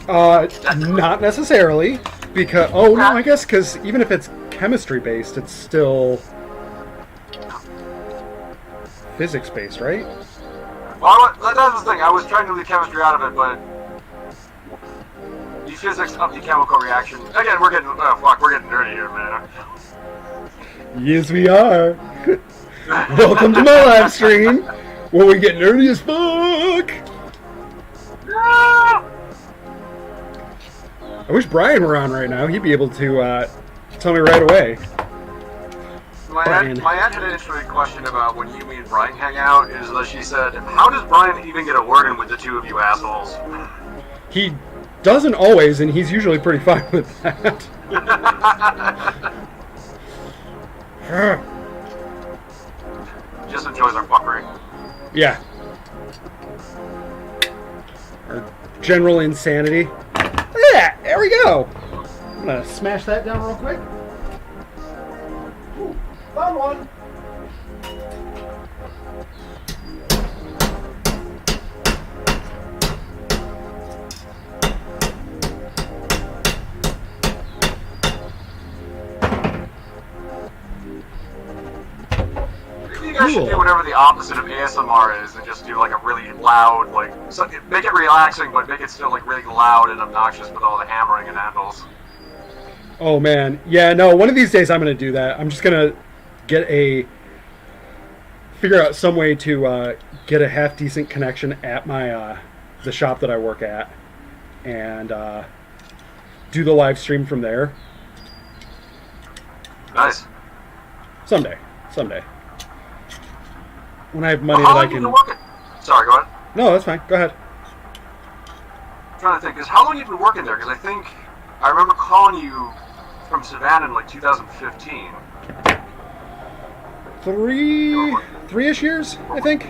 Not necessarily, because, oh no, I guess because even if it's chemistry based, it's still physics based, right? Well, that's the thing. I was trying to leave chemistry out of it, but the physics of the chemical reaction. Again, we're getting nerdy here, man. Yes, we are. Welcome to my live stream, where we get nerdy as fuck. Yeah. I wish Brian were on right now. He'd be able to tell me right away. My aunt had an interesting question about when you and Brian hang out. Is that she said, "How does Brian even get a word in with the two of you assholes?" He doesn't always, and he's usually pretty fine with that. Just enjoys our fuckery. Yeah. Our general insanity. Yeah, there we go. I'm gonna smash that down real quick. Ooh, found one. You guys should do whatever the opposite of ASMR is and just do like a really loud, like, so make it relaxing, but make it still like really loud and obnoxious with all the hammering and handles. Oh man, yeah, no. One of these days I'm gonna do that. I'm just gonna figure out some way to get a half decent connection at my the shop that I work at, and do the live stream from there. Nice. Someday. When I have money that I can. Sorry, go ahead. No, that's fine. Go ahead. I'm trying to think, because how long have you been working there? Because I think I remember calling you from Savannah in like 2015. Three-ish years, I think.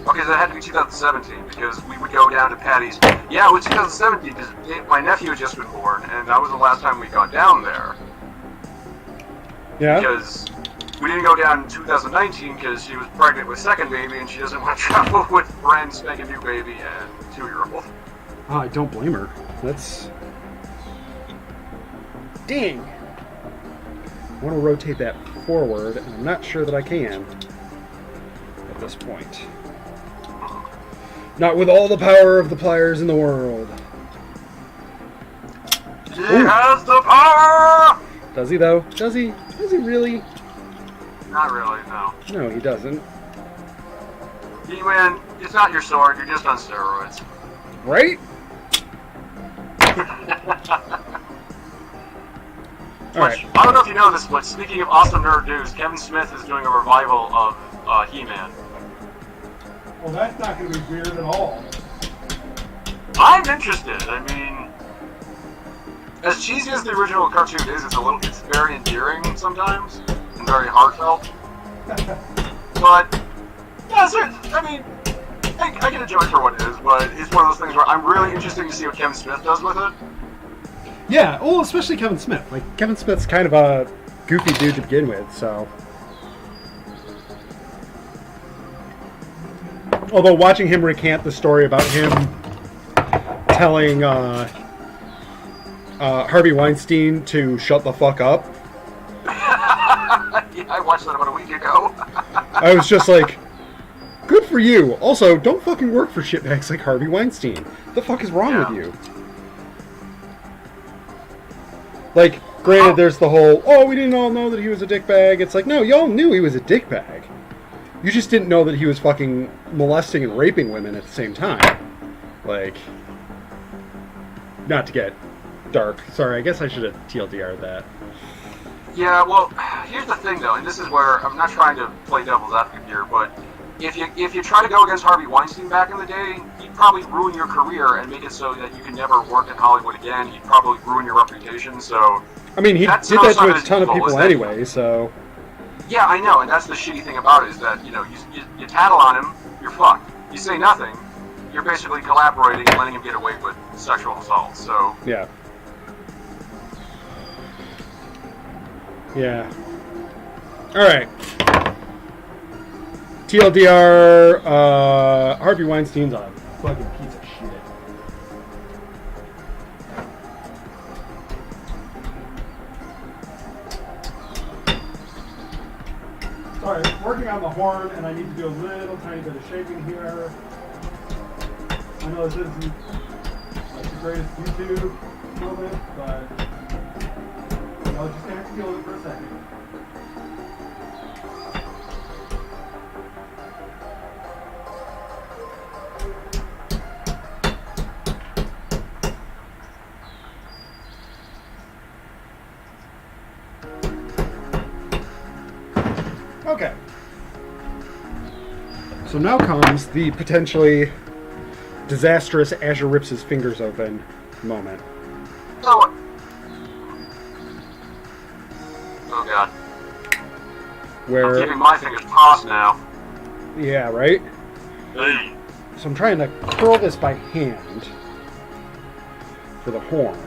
Okay, so that had to be 2017 because we would go down to Patty's. Yeah, it was 2017 because my nephew had just been born, and that was the last time we got down there. Yeah. Because we didn't go down in 2019 because she was pregnant with second baby and she doesn't want to travel with brand spanking new baby and 2-year-old. Oh, I don't blame her. That's... Dang! I want to rotate that forward, and I'm not sure that I can at this point. Not with all the power of the pliers in the world. She has the power! Does he, though? Does he? Does he really? Not really, no. No, he doesn't. He-Man, it's not your sword, you're just on steroids. Right? Which, I don't know if you know this, but speaking of awesome nerd news, Kevin Smith is doing a revival of He-Man. Well, that's not going to be weird at all. I'm interested. I mean, as cheesy as the original cartoon is, it's very endearing sometimes and very heartfelt. But yeah, I mean, I can enjoy it for what it is, but it's one of those things where I'm really interested to see what Kevin Smith does with it. Yeah, well, especially Kevin Smith. Like, Kevin Smith's kind of a goofy dude to begin with, so. Although watching him recant the story about him telling Harvey Weinstein to shut the fuck up. Yeah, I watched that about a week ago. I was just like, good for you. Also, don't fucking work for shitbags like Harvey Weinstein. What the fuck is wrong with you? Like, granted, there's the whole, oh, we didn't all know that he was a dickbag. It's like, no, y'all knew he was a dickbag. You just didn't know that he was fucking molesting and raping women at the same time. Like, not to get dark. Sorry, I guess I should have TLDR'd that. Yeah, well, here's the thing, though, and this is where I'm not trying to play devil's advocate here, but if you try to go against Harvey Weinstein back in the day, he'd probably ruin your career and make it so that you can never work in Hollywood again. He'd probably ruin your reputation. So I mean, he did that to a ton of people anyway. So yeah, I know, and that's the shitty thing about it is that you tattle on him, you're fucked. You say nothing, you're basically collaborating and letting him get away with sexual assault. So yeah. Yeah. All right. TLDR, Harvey Weinstein's a fucking piece of shit. Sorry, I'm working on the horn and I need to do a little tiny bit of shaking here. I know this isn't like the greatest YouTube moment, but I'll just have to deal with it for a second. Okay. So now comes the potentially disastrous Azure rips his fingers open moment. oh god, Where I'm keeping my fingers crossed now. yeah, right? Hey. So I'm trying to curl this by hand for the horn.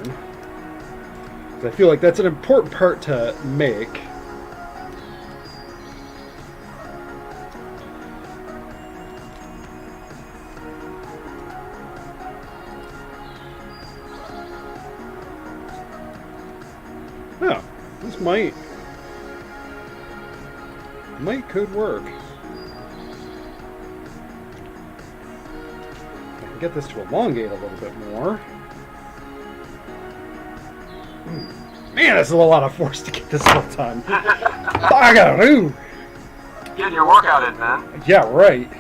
'Cause I feel like that's an important part to make. Oh, this could work. I can get this to elongate a little bit more. Man, this is a lot of force to get this all done. Bugaroo! Getting your workout in, man. Yeah, right.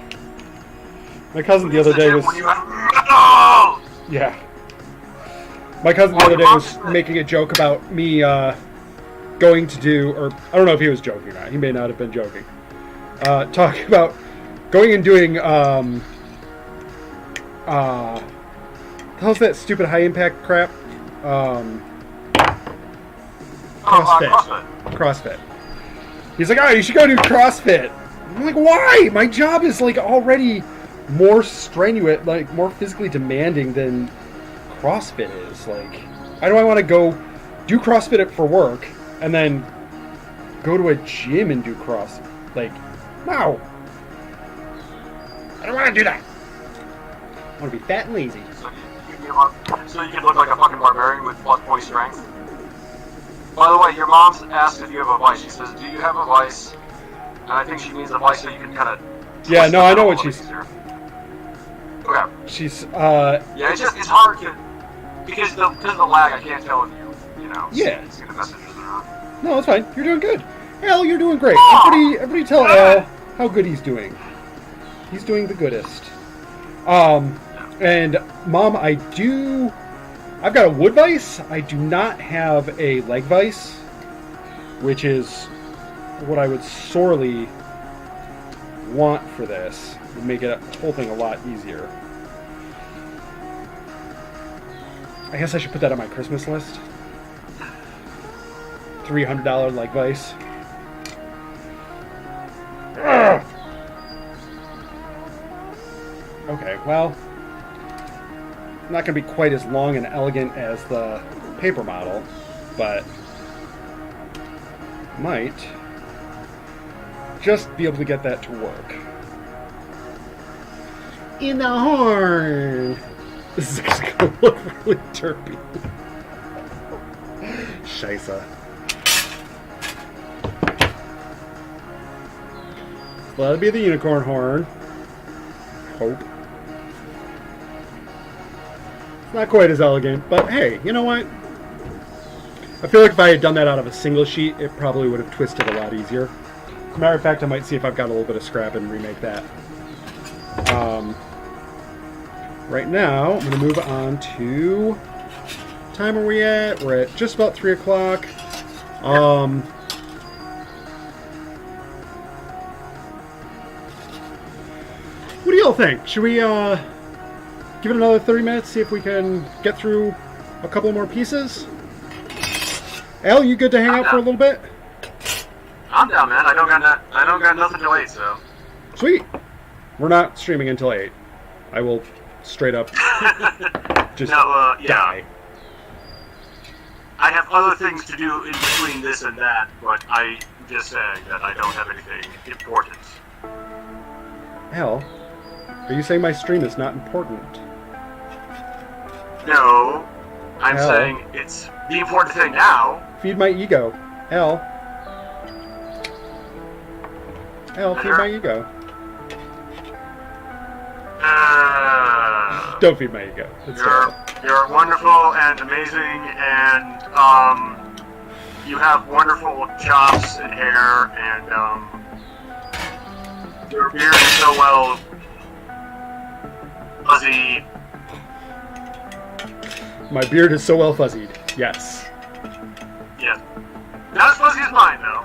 My cousin the other day was... Yeah. My cousin the other day was making a joke about me going to do, or I don't know if he was joking or not. He may not have been joking. Talking about going and doing, the hell's that stupid high impact crap? CrossFit. He's like, oh, you should go do CrossFit. I'm like, why? My job is like already more strenuous, like more physically demanding than CrossFit is. Like, why do I want to go do CrossFit for work and then go to a gym and do CrossFit? Like, no. I don't want to do that. I want to be fat and lazy. So you can look like a fucking barbarian with +point strength. By the way, your mom's asked if you have a vice. She says, do you have a vice? And I think she means a vice so you can kind of... Yeah, no, I know what she's... Okay. She's, Yeah, it's hard to... Because of the lag, I can't tell if you know... Yeah. See the messages or not. No, it's fine. You're doing good. Al, you're doing great. Everybody tell Al how good he's doing. He's doing the goodest. And, Mom, I've got a wood vise. I do not have a leg vise, which is what I would sorely want for this. It would make it the whole thing a lot easier. I guess I should put that on my Christmas list. $300 like Vice. Ugh. Okay, well, not going to be quite as long and elegant as the paper model, but might just be able to get that to work. In the horn! This is actually going to look really derpy. Scheisse. Let it be the unicorn horn. Hope. It's not quite as elegant, but hey, you know what? I feel like if I had done that out of a single sheet, it probably would have twisted a lot easier. As a matter of fact, I might see if I've got a little bit of scrap and remake that. Right now, I'm going to move on to... What time are we at? We're at just about 3 o'clock. What do y'all think? Should we give it another 30 minutes, see if we can get through a couple more pieces? Al, you good to hang out for a little bit? I'm down, man. I don't got nothing to wait, so. Sweet. We're not streaming until 8. I will straight up just die. I have other things to do in between this and that, but I'm just saying that I don't have anything important. Al, are you saying my stream is not important? No, I'm Al. saying it's the important thing now. Feed my ego. Al. Al, feed my ego. Don't feed my ego. It's terrible. You're wonderful and amazing, and you have wonderful chops and hair, and your beard is so well fuzzy. My beard is so well fuzzied. Yes. Yeah. Not as fuzzy as mine, though.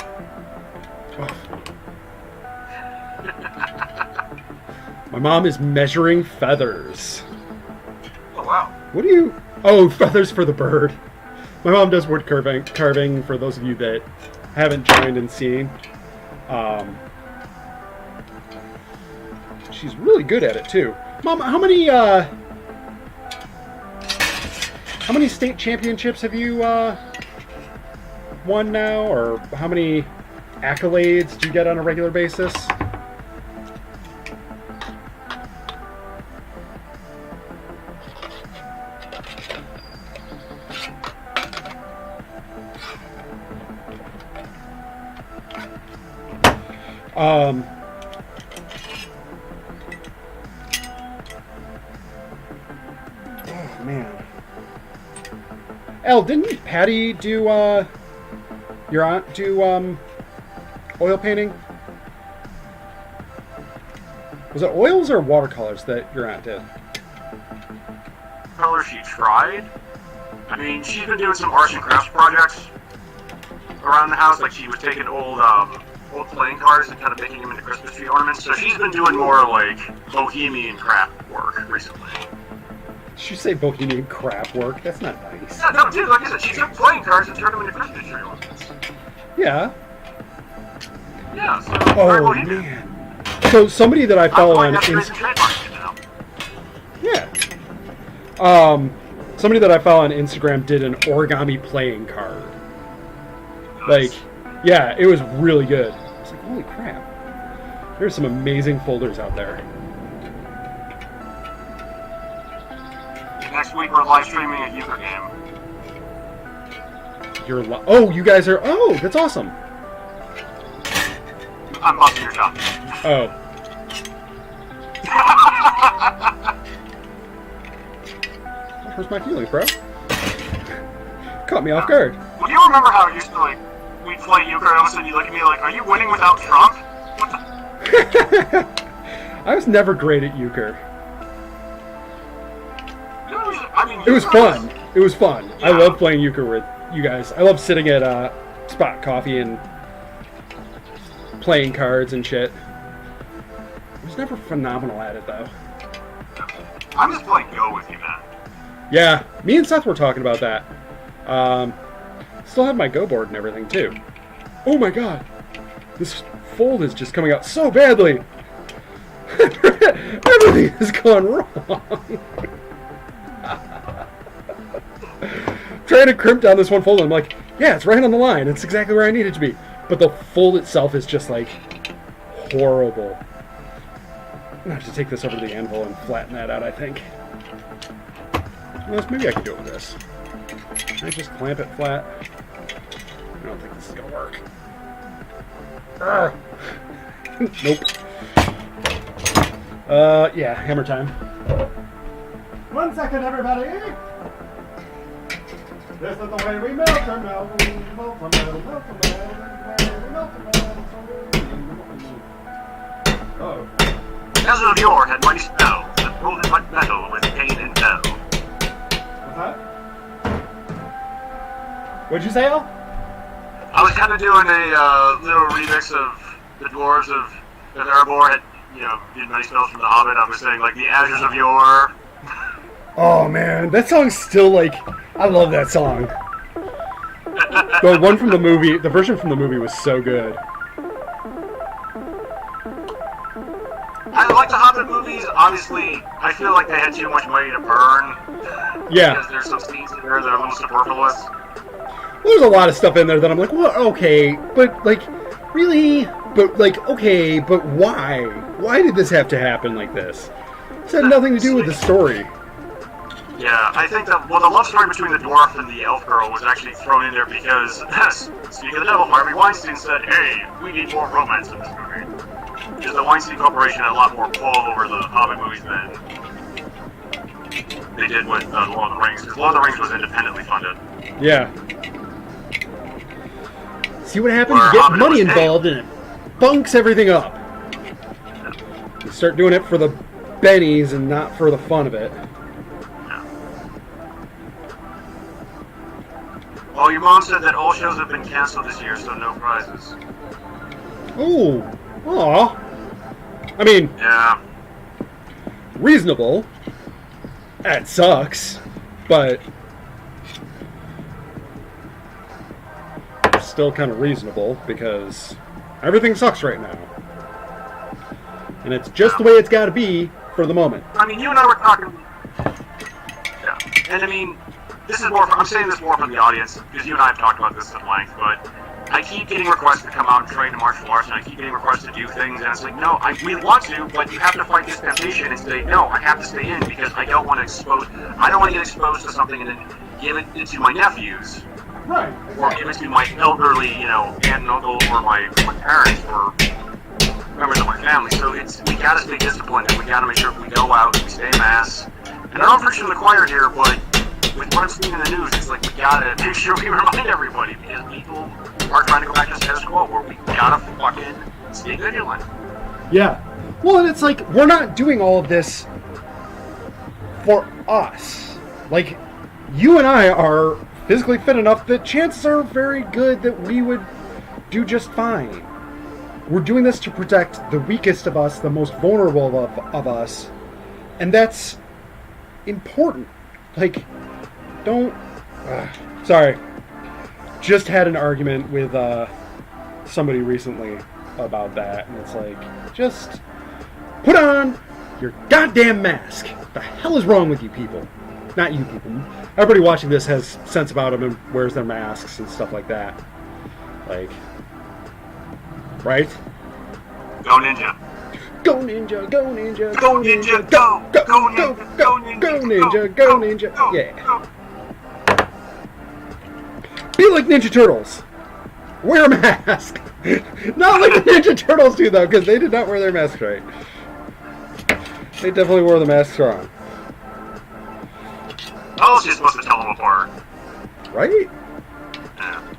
My mom is measuring feathers. Oh, wow. What do you... Oh, feathers for the bird. My mom does wood carving for those of you that haven't joined and seen. She's really good at it, too. Mom, how many state championships have you won now? Or how many accolades do you get on a regular basis? Oh, man. El, didn't Patty do, your aunt do, oil painting? Was it oils or watercolors that your aunt did? Color she tried. I mean, she's been doing some arts and crafts projects around the house. Like, she was taking old playing cards and kind of making them into Christmas tree ornaments. So she's been doing more, like, bohemian craft work recently. Did you say bohemian crap work? That's not nice. Yeah, no, dude, like I said, she took playing cards and turned them into Christmas tree ornaments. Yeah. Yeah, so Oh, man. So somebody that I follow on Instagram... Yeah. Somebody that I follow on Instagram did an origami playing card. Nice. Like, yeah, it was really good. I was like, holy crap. There's some amazing folders out there. Next week we're live streaming a euchre game. Oh, you guys are... Oh, that's awesome. I'm busting your shop. Oh. That hurts my feelings, bro. Caught me off guard. Well, you remember how it used to, like, we'd play euchre and all of a sudden you look at me like, are you winning without Trump? What the... I was never great at euchre. I mean, It was fun. It was fun. Yeah. I love playing euchre with you guys. I love sitting at Spot Coffee and playing cards and shit. I was never phenomenal at it, though. I'm just playing Go with you, man. Yeah, me and Seth were talking about that. Still have my Go board and everything, too. Oh my god! This fold is just coming out so badly! Everything has gone wrong! Trying to crimp down this one fold, I'm like, yeah, it's right on the line. It's exactly where I need it to be. But the fold itself is just, like, horrible. I'm gonna have to take this over to the anvil and flatten that out, I think. Well, maybe I can do it with this. Can I just clamp it flat? I don't think this is gonna work. Nope. Yeah, hammer time. 1 second, everybody! This is the way we melt our metal, melt our metal, melt our metal, melt our metal. Oh. Azure of yore had mighty spells that molded like metal with pain and fell. What's that? What'd you say, Al? I was kind of doing a little remix of the dwarves of Erebor had, did many spells from the Hobbit. I was saying, like, the Azures of yore. Oh, man, that song's still, like, I love that song. The one from the movie, the version from the movie was so good. I like the Hobbit movies. Obviously, I feel like they had too much money to burn. Yeah. Because there's some scenes in there that are a little superfluous. There's a lot of stuff in there that I'm like, well, okay, but, like, really? But, like, okay, but why? Why did this have to happen like this? This had nothing to do with the story. Yeah, I think that, well, the love story between the dwarf and the elf girl was actually thrown in there because, speaking of the devil, Harvey Weinstein said, hey, we need more romance in this movie. Because the Weinstein Corporation had a lot more pull over the Hobbit movies than they did with Lord of the Rings, because Lord of the Rings was independently funded. Yeah. See what happens? You get money involved and it bunks everything up. Yeah. You start doing it for the bennies and not for the fun of it. Well, your mom said that all shows have been canceled this year, so no prizes. Oh, aw. I mean, Yeah. reasonable. That sucks, but still kind of reasonable because everything sucks right now. And it's just the way it's got to be for the moment. I mean, you and I were talking... Yeah. And I mean... This is more. I'm saying this more from the audience because you and I have talked about this at length. But I keep getting requests to come out and train to martial arts, and I keep getting requests to do things, and it's like, no, we want to, but you have to fight this temptation and say, no, I have to stay in because I don't want to expose. I don't want to get exposed to something and then give it to my nephews, Right. or give it to my elderly, aunt and uncle, or my parents, or members of my family. So we gotta stay disciplined, and we gotta make sure we go out, we stay mass. And I don't preach to the choir here, but with what I'm seeing in the news, it's like we gotta make sure we remind everybody because people are trying to go back to status quo where we gotta fucking stay vigilant. Yeah. Well, and it's like, we're not doing all of this for us. Like, you and I are physically fit enough that chances are very good that we would do just fine. We're doing this to protect the weakest of us, the most vulnerable of us, and that's important. Like, don't... sorry. Just had an argument with somebody recently about that, and it's like, just put on your goddamn mask. What the hell is wrong with you people? Not you people. Everybody watching this has sense about them and wears their masks and stuff like that. Like, right? Go ninja. Go ninja, go ninja, Go ninja, go! go, Go go, ninja, go, go ninja, go ninja, go ninja, go, yeah. go. Be like Ninja Turtles. Wear a mask. Not like the Ninja Turtles do, though, because they did not wear their masks right. They definitely wore the masks wrong. How else are you supposed to tell them apart? Right? Yeah.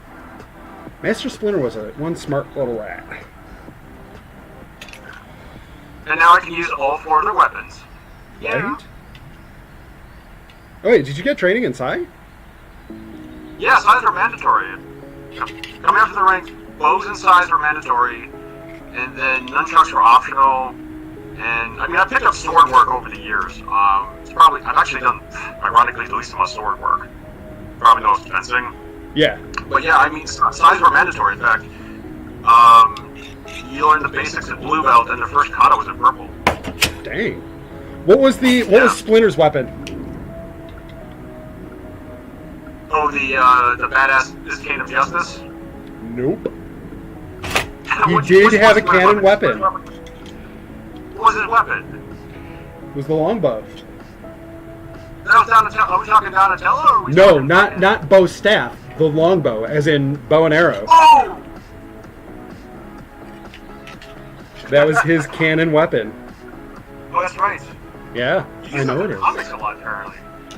Master Splinter was one smart little rat. And now I can use all 4 of their weapons. Yeah. Right? Oh, wait, did you get training in Psy? Yeah, size are mandatory. Coming after the rank, bows and size are mandatory, and then nunchucks are optional. And I mean, I've picked up sword work over the years. I've actually done, ironically, the least amount of sword work. Probably knows fencing. Yeah. But yeah, I mean, sides were mandatory. In fact, you learned the basics at blue belt, and the first kata was in purple. Dang. What was Splinter's weapon? Oh, the badass is Cane of Justice? Nope. He did have a cannon weapon. What was his weapon? It was the longbow. That was Donatello. Are we talking Donatello? Or are we No, talking not bow staff. The longbow, as in bow and arrow. Oh! That was his cannon weapon. Oh, that's right. Yeah, You I know it use that in is. comics a lot, apparently.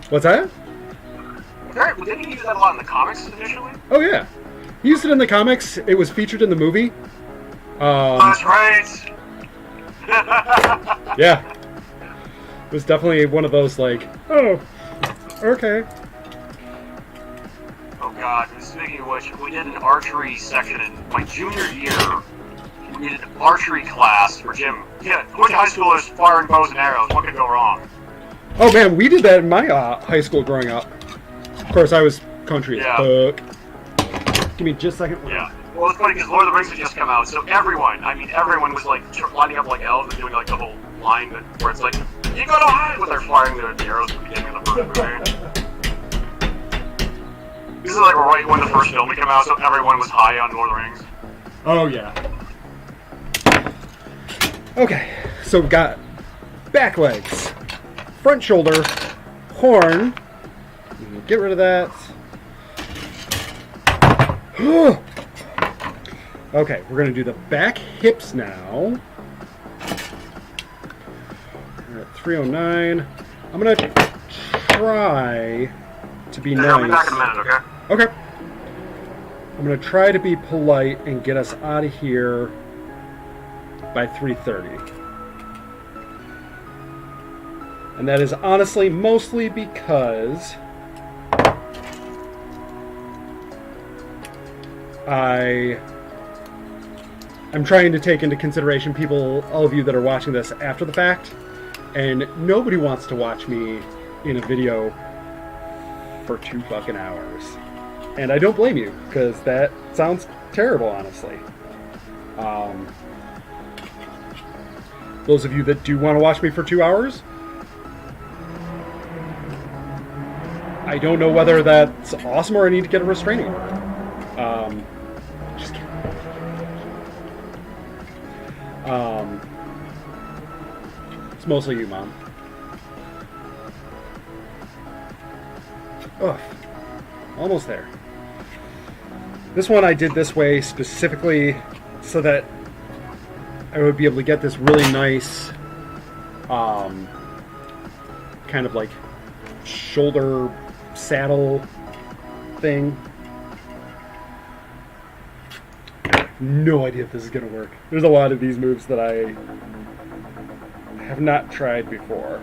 What's that? Didn't he use that a lot in the comics initially? Oh yeah, he used it in the comics. It was featured in the movie. That's right. Yeah, it was definitely one of those like, oh, okay. Oh god, speaking of which, we did an archery section in my junior year. We did an archery class for gym. Yeah, a bunch of high schoolers firing bows and arrows. What could go wrong? Oh man, we did that in my high school growing up. Of course, I was country as fuck. Give me just a second. Yeah. Well, it's funny because Lord of the Rings had just come out, so everyone was like lining up like elves and doing like the whole line where it's like, you go to hide when they're firing the arrows at the beginning of the first movie. This is like right when the first film came out, so everyone was high on Lord of the Rings. Oh yeah. Okay, so we've got back legs, front shoulder, horn. Get rid of that. Okay, we're gonna do the back hips now. We're at 309. I'm gonna try to be I'll be nice. back in a minute, okay? Okay. I'm gonna try to be polite and get us out of here by 3:30. And that is honestly mostly because I'm trying to take into consideration all of you that are watching this after the fact, and nobody wants to watch me in a video for 2 fucking hours. And I don't blame you, because that sounds terrible, honestly. Those of you that do want to watch me for 2 hours, I don't know whether that's awesome or I need to get a restraining order. Just kidding. It's mostly you, Mom. Ugh. Almost there. This one I did this way specifically so that I would be able to get this really nice kind of like shoulder saddle thing. No idea if this is going to work. There's a lot of these moves that I have not tried before.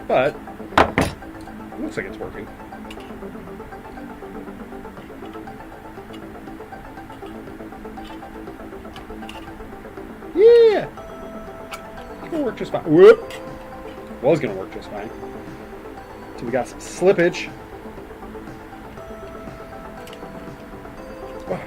But it looks like it's working. Yeah! It's gonna work just fine. Whoop! Was gonna work just fine. So we got some slippage. Oh.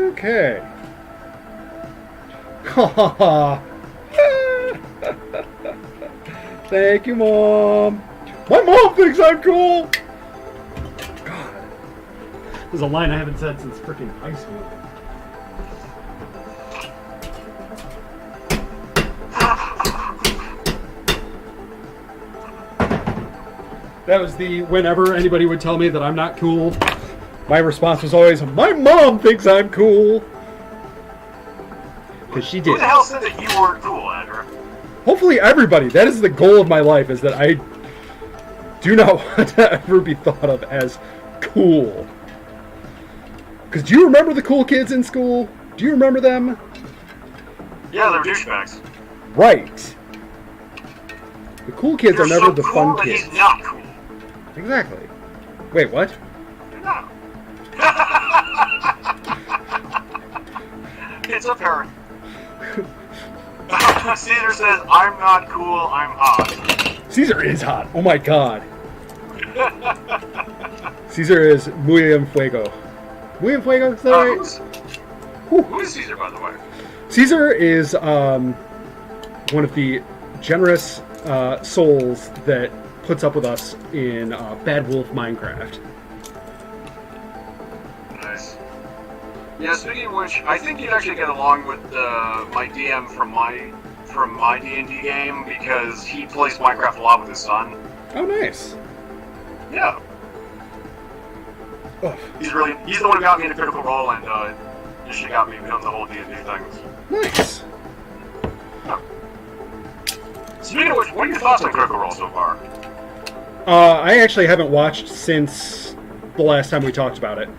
Okay. Thank you, Mom. My mom thinks I'm cool. God. There's a line I haven't said since freaking high school. That was whenever anybody would tell me that I'm not cool, my response was always, my mom thinks I'm cool. Because she did. Who the hell said that you weren't cool, Andrew? Hopefully everybody. That is the goal of my life, is that I do not want to ever be thought of as cool. Because do you remember the cool kids in school? Do you remember them? Yeah, they're douchebags. Right. The cool kids You're are never so the cool fun that kids. He's not cool. Exactly. Wait, what? No. It's a parrot. Caesar says, I'm not cool, I'm hot. Caesar is hot. Oh my god. Caesar is muy en fuego. Muy en fuego? Is that right? Who is Caesar, by the way? Caesar is one of the generous souls that puts up with us in Bad Wolf Minecraft. Nice. Yeah, speaking of which, I think you'd actually get along with my DM from my D&D game because he plays Minecraft a lot with his son. Oh, nice. Yeah. Oh, He's the one who got me into Critical Role and just got me into the whole D&D things. nice. Speaking of which, what are your thoughts on Critical Role so far? I actually haven't watched since the last time we talked about it.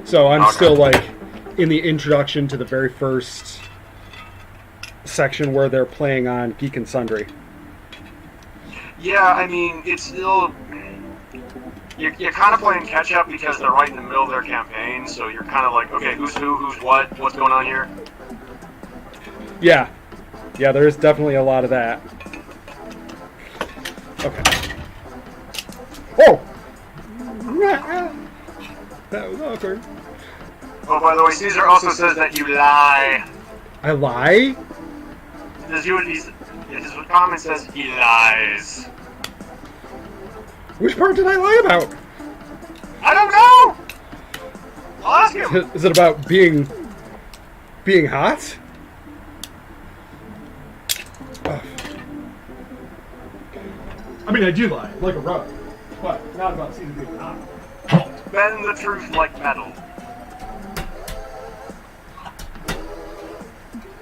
So I'm still, like, in the introduction to the very first section where they're playing on Geek and Sundry. Yeah, I mean, it's still... You're kind of playing catch-up because they're right in the middle of their campaign, so you're kind of like, okay, who's who, who's what's going on here? Yeah. Yeah, there's definitely a lot of that. Okay. Oh! That was awkward. Oh, by the way, Caesar also says that you lie. I lie? His comment says he lies. Which part did I lie about? I don't know! I'll ask him. Is it about being hot? Ugh. I mean, I do lie, like a rug, but not about Caesar being hot. Bend the truth like metal.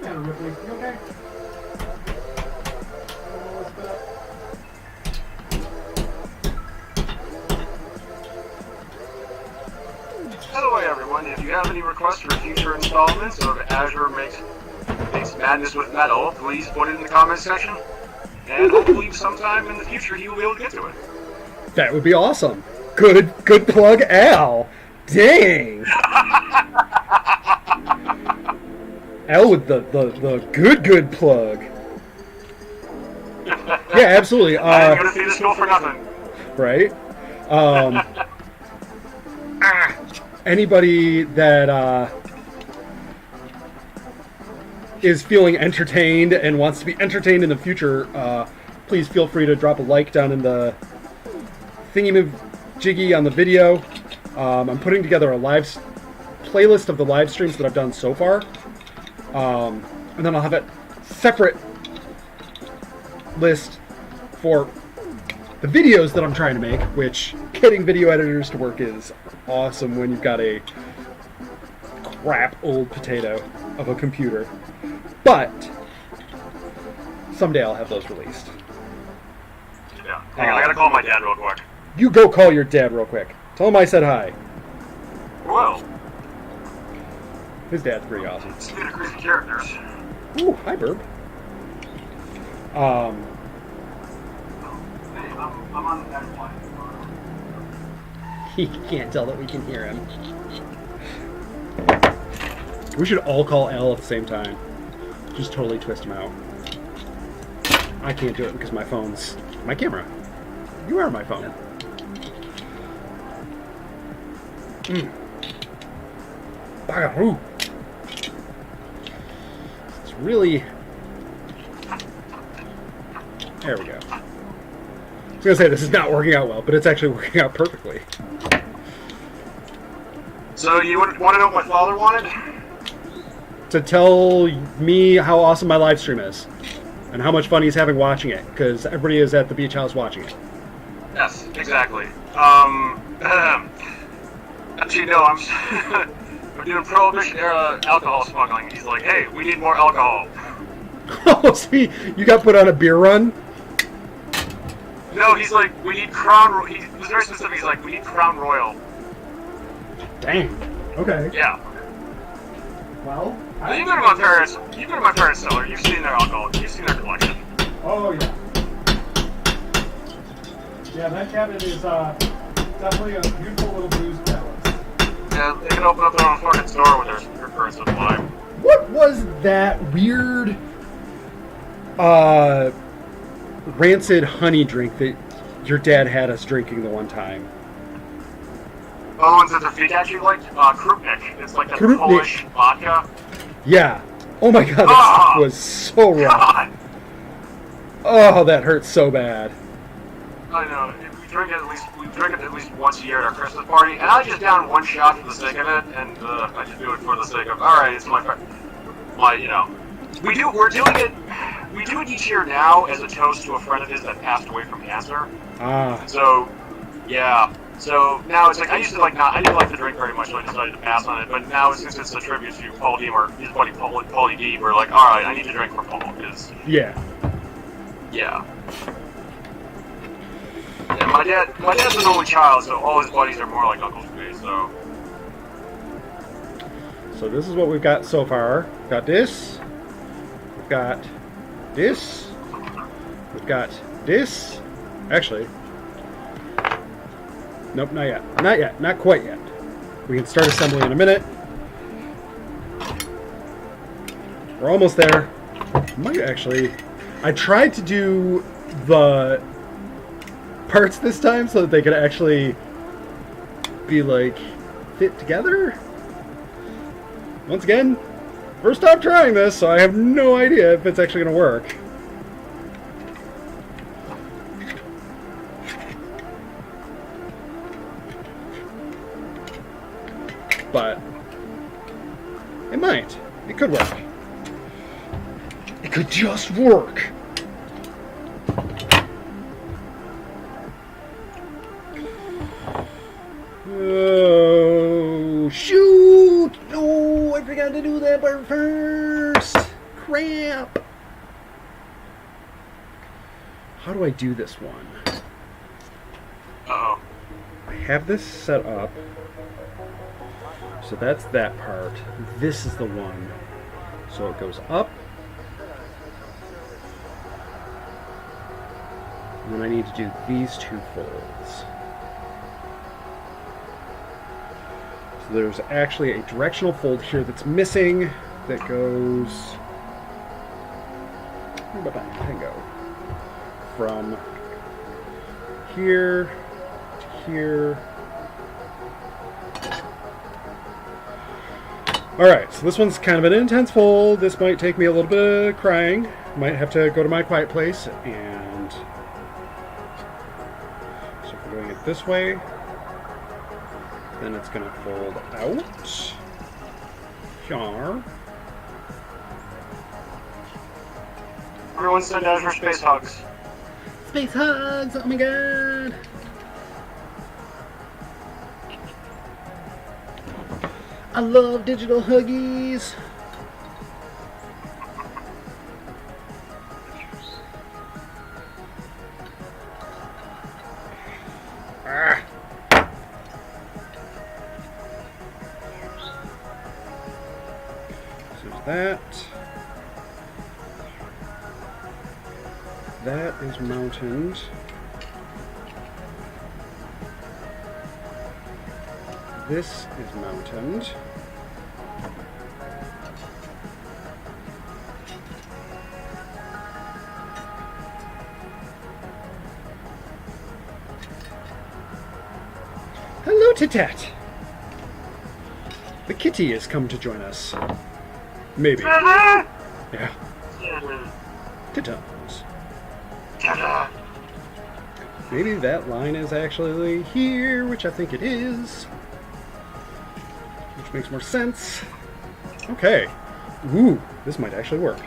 Yeah, Ripley, you okay? By the way, everyone, if you have any requests for future installments of Azure Makes Madness with Metal, please put it in the comments section. And hopefully sometime in the future he will be able to get to it. That would be awesome. Good plug, Al. Dang. Al with the good plug. Yeah, absolutely. I didn't go to see the school for nothing. Right? Anybody that is feeling entertained and wants to be entertained in the future, please feel free to drop a like down in the thingy-jiggy on the video. I'm putting together a playlist of the live streams that I've done so far. And then I'll have a separate list for the videos that I'm trying to make, which getting video editors to work is awesome when you've got a crap old potato of a computer. But someday I'll have those released. Yeah. Hang on, I gotta call my dad real quick. You go call your dad real quick. Tell him I said hi. Well, His dad's pretty awesome. speaking of crazy characters. Ooh, hi, Burb. Hey, I'm on the next line. He can't tell that we can hear him. We should all call Al at the same time. Just totally twist him out. I can't do it because my phone's my camera. You are my phone. Bagaroo. It's really... There we go. I was going to say this is not working out well, but it's actually working out perfectly. So you want to know what my father wanted? To tell me how awesome my live stream is. And how much fun he's having watching it, because everybody is at the beach house watching it. Yes, exactly. Actually, no, I'm doing Prohibition era alcohol smuggling. He's like, hey, we need more alcohol. Oh, see, you got put on a beer run? No, he's like, we need Crown Royal. He was very specific. He's like, we need Crown Royal. Dang. Okay. Yeah. Well, You've been to my parents. You've been to my parents' cellar. You've seen their alcohol. You've seen their collection. Oh yeah. Yeah, that cabinet is definitely a beautiful little blues palace. Yeah, they can open up their own fucking store with their current supply. What was that weird rancid honey drink that your dad had us drinking the one time? Oh, and the feet actually liked Krupnik. It's like a Krupnik. Polish vodka. Yeah. Oh my god, that stuff was so rough. God. Oh, that hurts so bad. I know. We drink it at least once a year at our Christmas party, and I just down one shot for the sake of it, and I just do it for the sake of, all right, it's my, you know. We do it each year now as a toast to a friend of his that passed away from cancer. Ah. So, yeah. So now it's like I didn't like to drink very much, so I decided to pass on it. But now since it's a tribute to Paul D or his buddy Paulie D, we're like, all right, I need to drink for Paul because Yeah. yeah. Yeah, my dad's an only child, so all his buddies are more like uncles to me. So this is what we've got so far. We've got this. We've got this. We've got this. Actually, nope, not yet. Not yet. Not quite yet. We can start assembly in a minute. We're almost there. Might actually. I tried to do the parts this time so that they could actually be like fit together. Once again, first time trying this, so I have no idea if it's actually going to work. But it might. It could work. It could just work. Oh, shoot! No, I forgot to do that part first. Crap. How do I do this one? Uh-oh. I have this set up. So that's that part. This is the one. So it goes up. And then I need to do these two folds. So there's actually a directional fold here that's missing that goes. Where did I go? From here to here. Alright, so this one's kind of an intense fold. This might take me a little bit of crying. Might have to go to my quiet place and. So if we're doing it this way, then it's going to fold out. Here. Everyone send Azure space hugs. Space hugs! Oh my god! I love digital huggies! Ah. So there's that. That is mounted. This is mounted. Hello, Titat. The kitty has come to join us. Maybe. Yeah. Titans. Maybe that line is actually here, which I think it is. Which makes more sense. Okay. Ooh, this might actually work.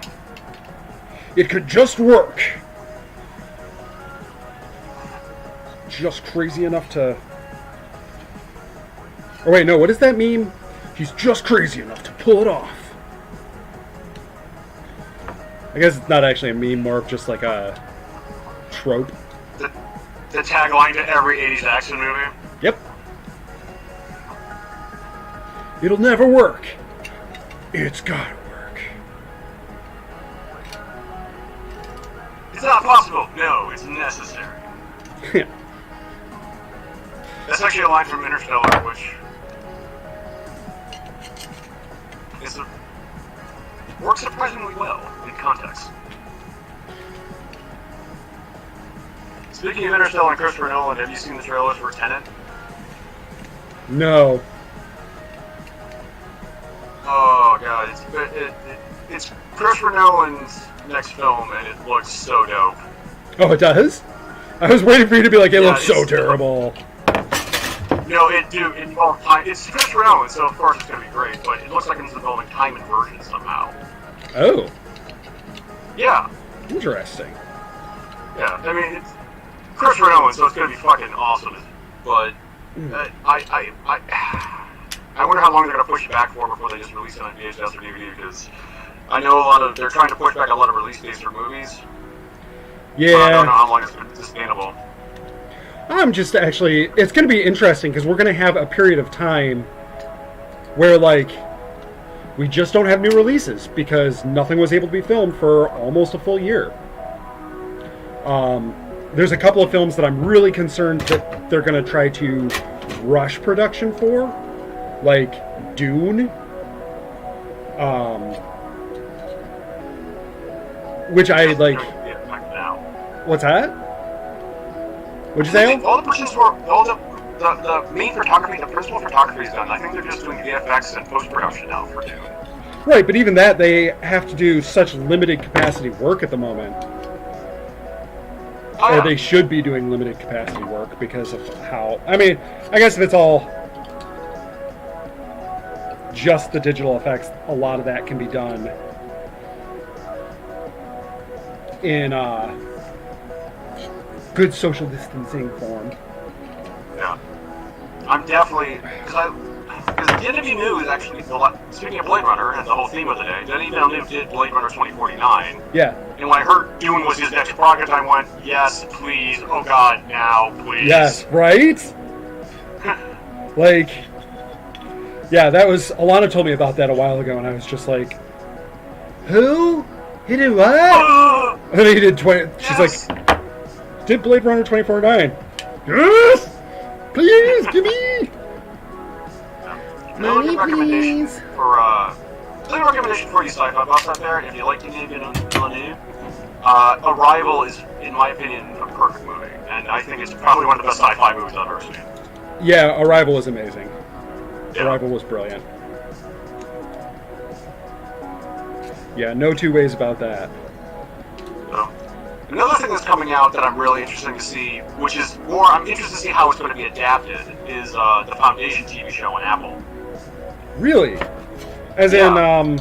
It could just work. Just crazy enough to... Oh wait, no, what does that mean? He's just crazy enough to pull it off. I guess it's not actually a meme, more of just like a trope. The tagline to every 80s action movie. Yep. It'll never work. It's gotta work. It's not possible. No, it's necessary. That's actually a line from Interstellar, which works surprisingly well in context. Speaking of Interstellar and Christopher Nolan, have you seen the trailers for Tenet? No. Oh god, it's Christopher Nolan's next film, and it looks so dope. Oh, it does? I was waiting for you to be like, it Yeah, looks so terrible. No, it's Christopher Nolan, so of course it's going to be great, but it looks like it's involving time inversion somehow. Oh. Yeah. Interesting. Yeah, I mean, it's Christopher Nolan, so it's going to be fucking awesome. But I wonder how long they're going to push it back for before they just release it on VHS or DVD, because I know they're trying to push back a lot of release dates for movies. Yeah. I don't know how long it's going to be sustainable. I'm just actually, it's going to be interesting because we're going to have a period of time where, like, we just don't have new releases because nothing was able to be filmed for almost a full year. There's a couple of films that I'm really concerned that they're going to try to rush production for, like Dune, which I like. What's that? What'd you say? All the main photography, the principal photography is done. I think they're just doing VFX and post-production now for Dune. Right, but even that, they have to do such limited capacity work at the moment. Oh, yeah. Or they should be doing limited capacity work because of how... I mean, I guess if it's all just the digital effects, a lot of that can be done in good social distancing form. Yeah. I'm definitely... Because Denny Villeneuve is actually... Speaking of Blade Runner and the whole theme of the day, Denny Villeneuve did Blade Runner 2049. Yeah. And when I heard Dune was his next project, I went, yes, please, oh god, now, please. Yes, right? Like... Yeah, that was... Alana told me about that a while ago, and I was just like... Who? He did what? And then he did 20... She's like... Did Blade Runner 2049? Yes! Please, give me! Money, please! Another recommendation for you sci-fi buffs out there, if you like Denis Villeneuve, Arrival is, in my opinion, a perfect movie. And I think it's probably one of the best sci-fi movies I've ever seen. Yeah, Arrival is amazing. Yeah. Arrival was brilliant. Yeah, no two ways about that. So, another thing that's coming out that I'm really interested to see, which is more, I'm interested to see how it's going to be adapted, is the Foundation TV show on Apple. Really? As Yeah. in,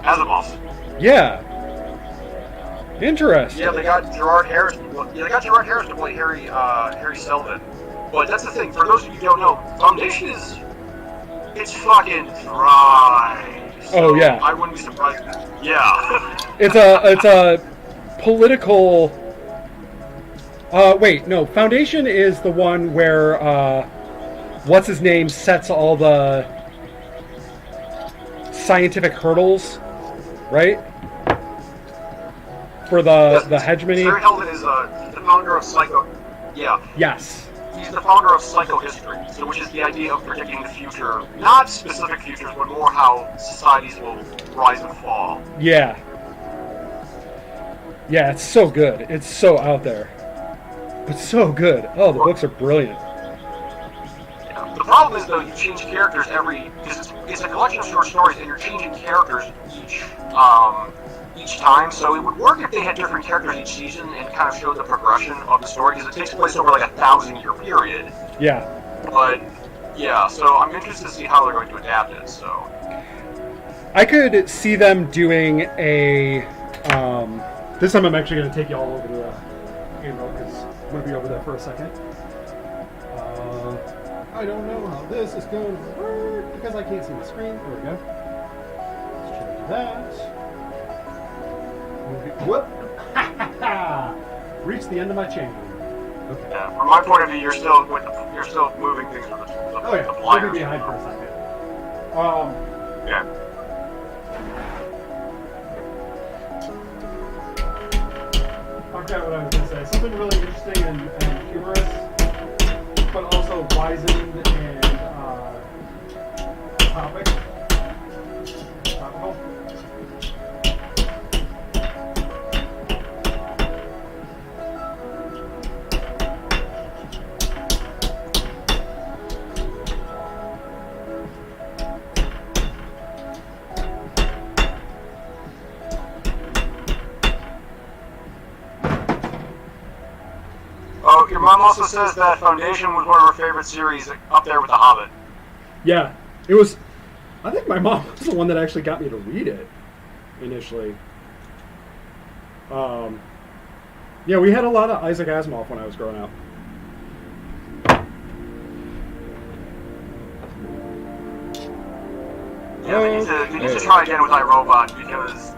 Asimov. yeah. Interesting. Yeah, they got Gerard Harris. Yeah, they got Gerard Harris to play Harry Seldon. But that's the thing. For those of you who don't know, Foundation it's fucking dry. So Oh, yeah. I wouldn't be surprised. Yeah. It's a political... wait, no. Foundation is the one where, what's-his-name sets all the scientific hurdles, right? For the hegemony? Harry Seldon is the founder of Psycho. Yeah. Yes. He's the founder of psychohistory, so which is the idea of predicting the future, not specific futures, but more how societies will rise and fall. Yeah. Yeah, it's so good. It's so out there. But so good. Oh, the books are brilliant. Yeah. The problem is, though, you change characters because it's a collection of short stories, and you're changing characters each time, so it would work if they had different characters each season and kind of showed the progression of the story, because it takes place over like a 1,000-year period. Yeah. But, yeah, so I'm interested to see how they're going to adapt it, so... I could see them doing a... this time I'm actually going to take you all over to the handle, because I'm going to be over there for a second. I don't know how this is going to work, because I can't see the screen. There we go. Let's try to do that. Whoop! Reach the end of my chain. Okay. Yeah, from my point of view, you're still moving things with the Oh yeah. the Leave pliers. me behind for a second. Yeah. I forgot what I was going to say. Something really interesting and humorous, but also wizened and topical. Oh, your mom also says that Foundation was one of her favorite series, up there with The Hobbit. Yeah, it was. I think my mom was the one that actually got me to read it initially. Yeah, we had a lot of Isaac Asimov when I was growing up. Yeah, they need to try again with iRobot because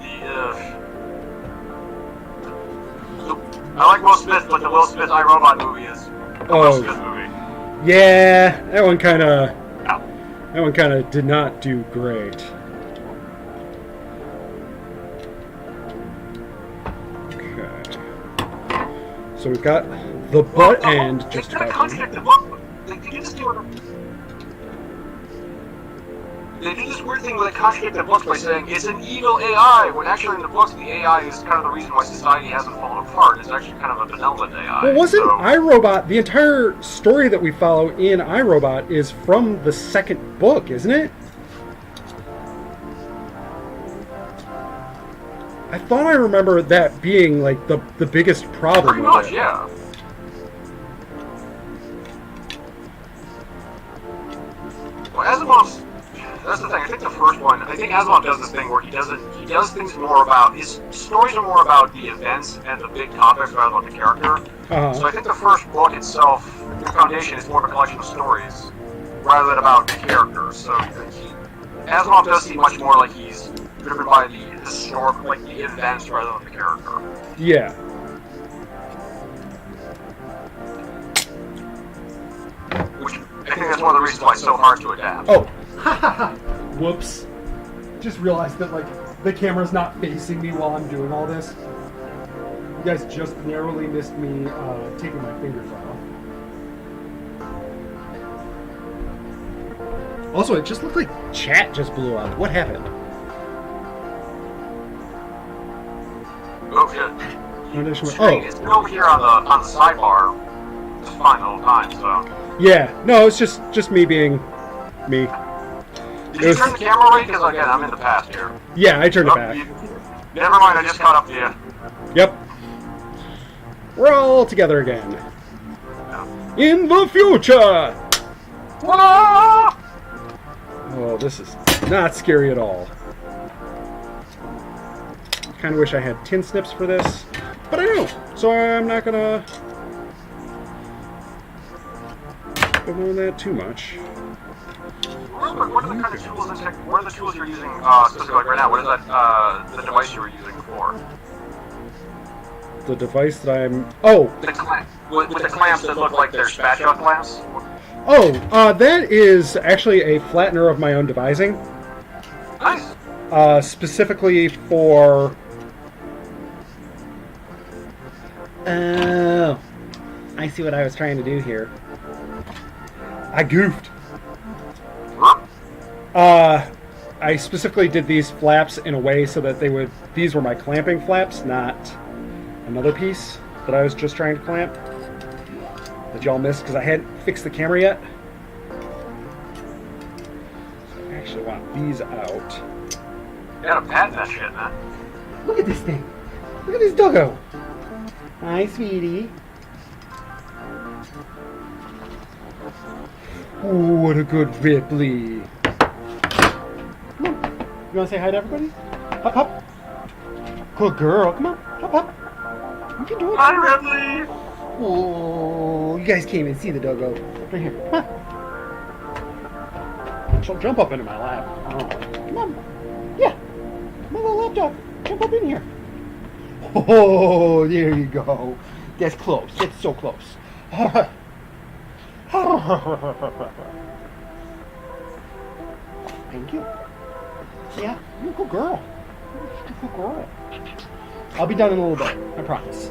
I like Will Smith, but the Will Smith iRobot movie is a Will Smith movie. Yeah, that one kind of. Yeah. That one kind of did not do great. Okay. So we've got the butt end just They kind of about. contradict the book. They do this weird thing where they contradict the books by saying it's an evil AI, when actually in the books the AI is kind of the reason why society hasn't fallen apart. It's actually kind of a benevolent AI. Well, wasn't iRobot, the entire story that we follow in iRobot is from the second book, isn't it? I thought I remember that being like the biggest problem Pretty with much, it. yeah. Well, Asimov's, that's the thing. I think the first one, I think Asimov does this thing where he does things more about, his stories are more about the events and the big topics rather than the character. Uh-huh. So I think the first book itself, the Foundation, is more of a collection of stories rather than about the characters. So Asimov does seem much more like he's driven by the historical, like the events rather than the character. Yeah. Which I think that's one of the reasons why it's so hard to adapt. Oh. Whoops. Just realized that, like, the camera's not facing me while I'm doing all this. You guys just narrowly missed me taking my fingers off. Also, it just looked like chat just blew up. What happened? Oh shit. It's been over here on the sidebar just fine the whole time, so. Yeah, no, it's just me being me. Did you turn the camera right? Because again, I'm in the past here. Yeah, I turned it back. Never mind, I just caught up to you. Yep. We're all together again. Yeah. In the future! Ah! Oh, this is not scary at all. Kind of wish I had tin snips for this, but I don't, so I'm not gonna go on that too much. What are the kind of tools and what are the tools you're using specifically like right now? What is that the device you were using before? The device that I'm... Oh! With the clamps that look like they're spatula clamps? Oh, that is actually a flattener of my own devising. Nice. Specifically for... Oh, I see what I was trying to do here. I goofed. I specifically did these flaps in a way so that these were my clamping flaps, not another piece that I was just trying to clamp. That y'all missed because I hadn't fixed the camera yet. So I actually want these out. You gotta patent that shit, man. Look at this thing. Look at this doggo. Hi, sweetie. Ooh, what a good Ripley. Come on. You want to say hi to everybody? Hop, hop. Good girl. Come on. Hop, hop. You can do it. Hi, Ripley! Oh, you guys can't even see the doggo. Right here. Come on. She'll jump up into my lap. Oh. Come on. Yeah. My little lap dog. Jump up in here. Oh, there you go. That's close. That's so close. Thank you. Yeah, you're a good girl. You're a good girl. I'll be done in a little bit. I promise.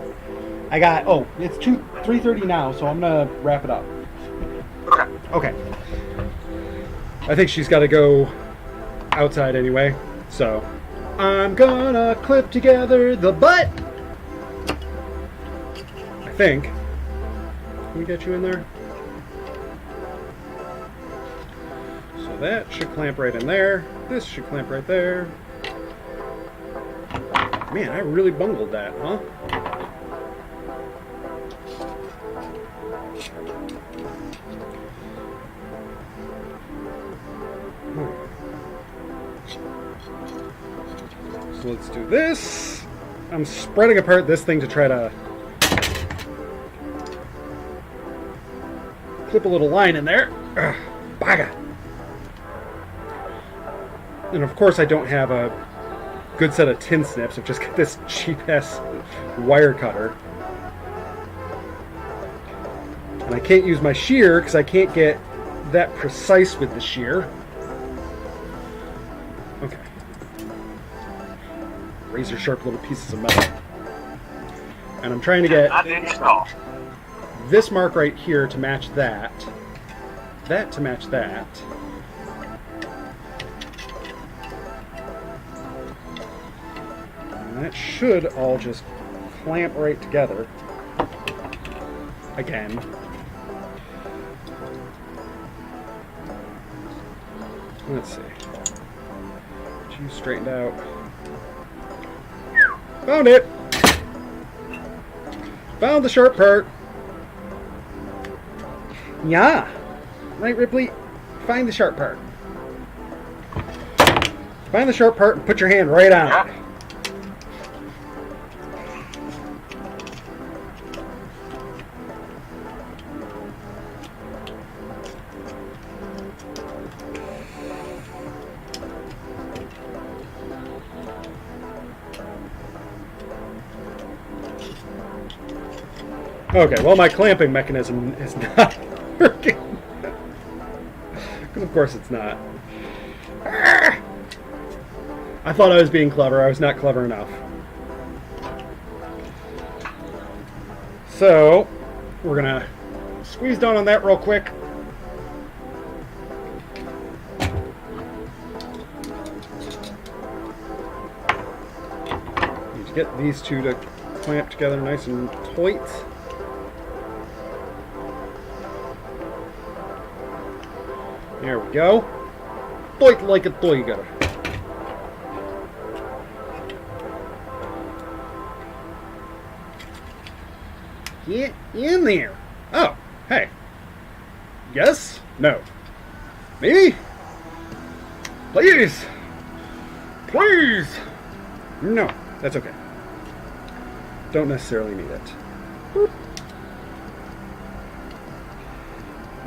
I got. Oh, it's 3:30 now, so I'm gonna wrap it up. Okay. Okay. I think she's got to go outside anyway, so I'm gonna clip together the butt. I think. Can we get you in there? So that should clamp right in there. This should clamp right there. Man, I really bungled that, huh? So let's do this. I'm spreading apart this thing to try to clip a little line in there. Ugh, baga. And of course I don't have a good set of tin snips. I've just got this cheap-ass wire cutter. And I can't use my shear because I can't get that precise with the shear. Okay. Razor sharp little pieces of metal. And I'm trying to get this mark right here to match that. That to match that. And that should all just clamp right together. Again. Let's see. Get you straightened out. Found it! Found the sharp part. Yeah. Right, Ripley? Find the sharp part. Find the sharp part and put your hand right on it. Okay, well, my clamping mechanism is not working. Because of course it's not. I thought I was being clever. I was not clever enough. So, we're going to squeeze down on that real quick. Need to get these two to clamp together nice and tight. There we go. Tight like a tiger. Get in there. Oh, hey. Yes? No. Maybe? Please. Please. No, that's okay. Don't necessarily need it. Boop.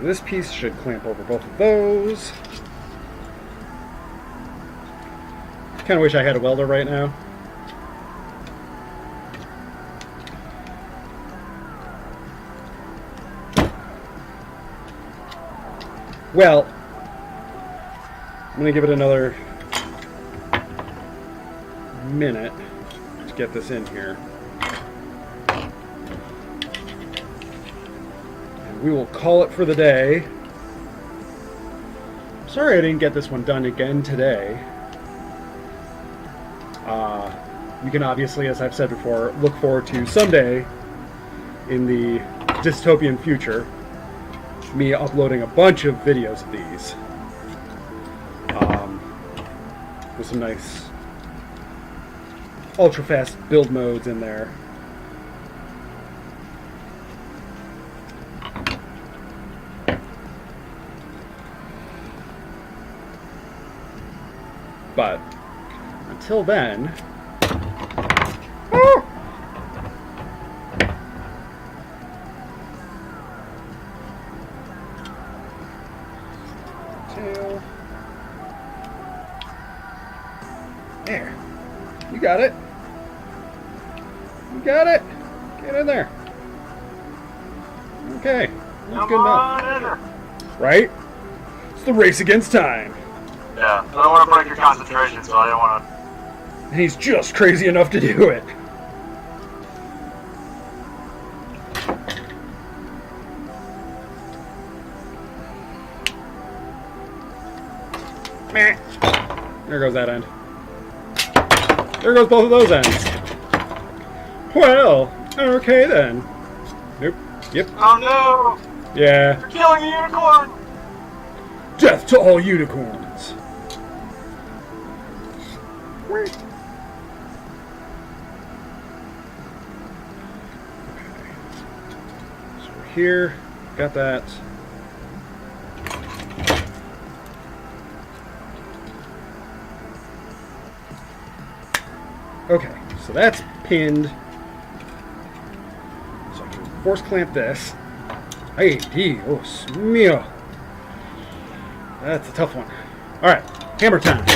This piece should clamp over both of those. Kind of wish I had a welder right now. Well, I'm going to give it another minute to get this in here. We will call it for the day. Sorry I didn't get this one done again today. You can obviously, as I've said before, look forward to someday in the dystopian future me uploading a bunch of videos of these. With some nice ultra-fast build modes in there. But until then, tail. There, you got it. You got it. Get in there. Okay. That's Come good on enough. in. Right? It's the race against time. Yeah, I don't want to break your concentration, so I don't want to. And he's just crazy enough to do it. Meh. There goes that end. There goes both of those ends. Well, okay then. Nope. Yep. Oh no! Yeah. You're killing a unicorn! Death to all unicorns. Okay. So we're here. Got that. Okay, so that's pinned. So I can force clamp this. Ay, Dios mío. That's a tough one. Alright, hammer time.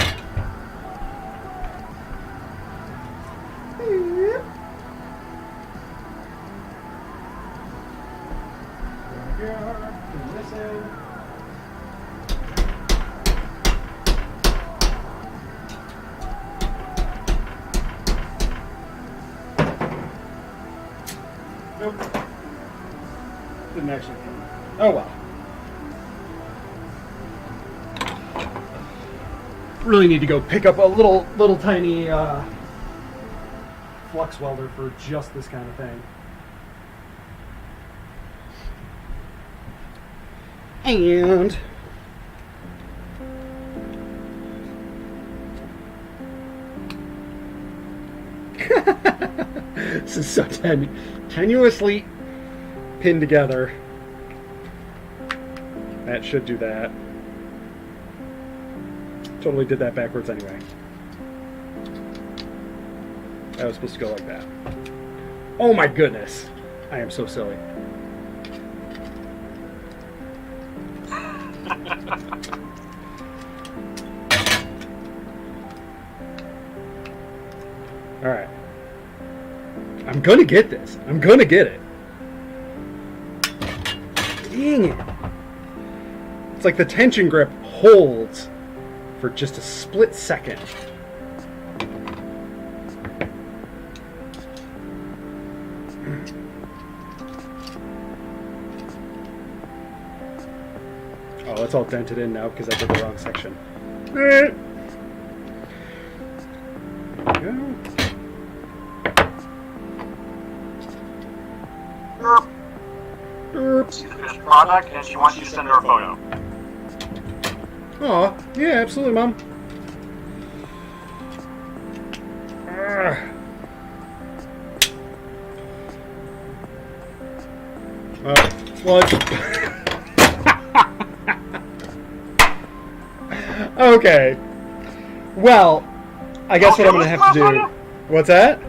Nope. Didn't actually come. Oh well. Really need to go pick up a little tiny flux welder for just this kind of thing. And this is so tenuously pinned together. That should do that. Totally did that backwards anyway. That was supposed to go like that. Oh my goodness. I am so silly. Alright. I'm gonna get this. I'm gonna get it. Dang it. It's like the tension grip holds for just a split second. Oh, it's all dented in now because I did the wrong section. There we go. See the finished product, and she wants you to send her a photo. Oh, yeah, absolutely, Mom. What? Okay. Well, I guess what I'm going to have to do... What's that?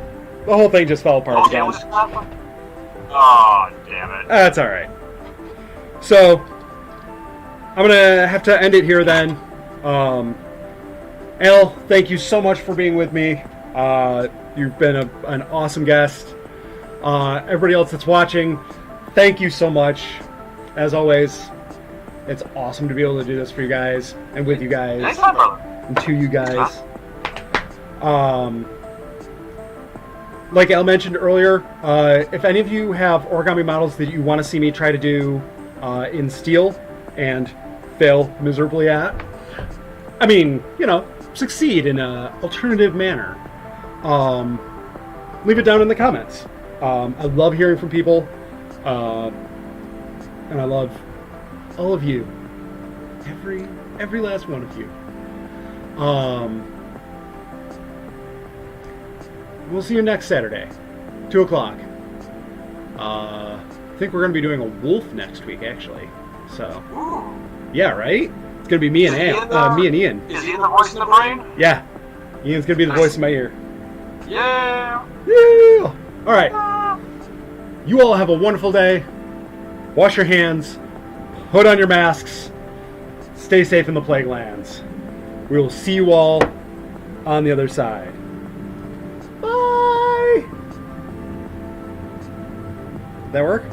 The whole thing just fell apart again. Oh, damn it. That's alright. So, I'm going to have to end it here then. Al, thank you so much for being with me. You've been an awesome guest. Everybody else that's watching, thank you so much. As always, it's awesome to be able to do this for you guys, and with you guys, Anytime, brother. and to you guys. Like Al mentioned earlier, if any of you have origami models that you want to see me try to do in steel and fail miserably at, I mean, you know, succeed in an alternative manner, leave it down in the comments. I love hearing from people, and I love all of you, every last one of you. We'll see you next Saturday, 2 o'clock. I think we're going to be doing a wolf next week, actually. So, yeah, right? It's going to be me and me and Ian. Is Ian the voice in the brain? Yeah, Ian's going to be the voice in my ear. Yeah. Yeah. All right. You all have a wonderful day. Wash your hands. Put on your masks. Stay safe in the Plaguelands. We will see you all on the other side. Bye! That work?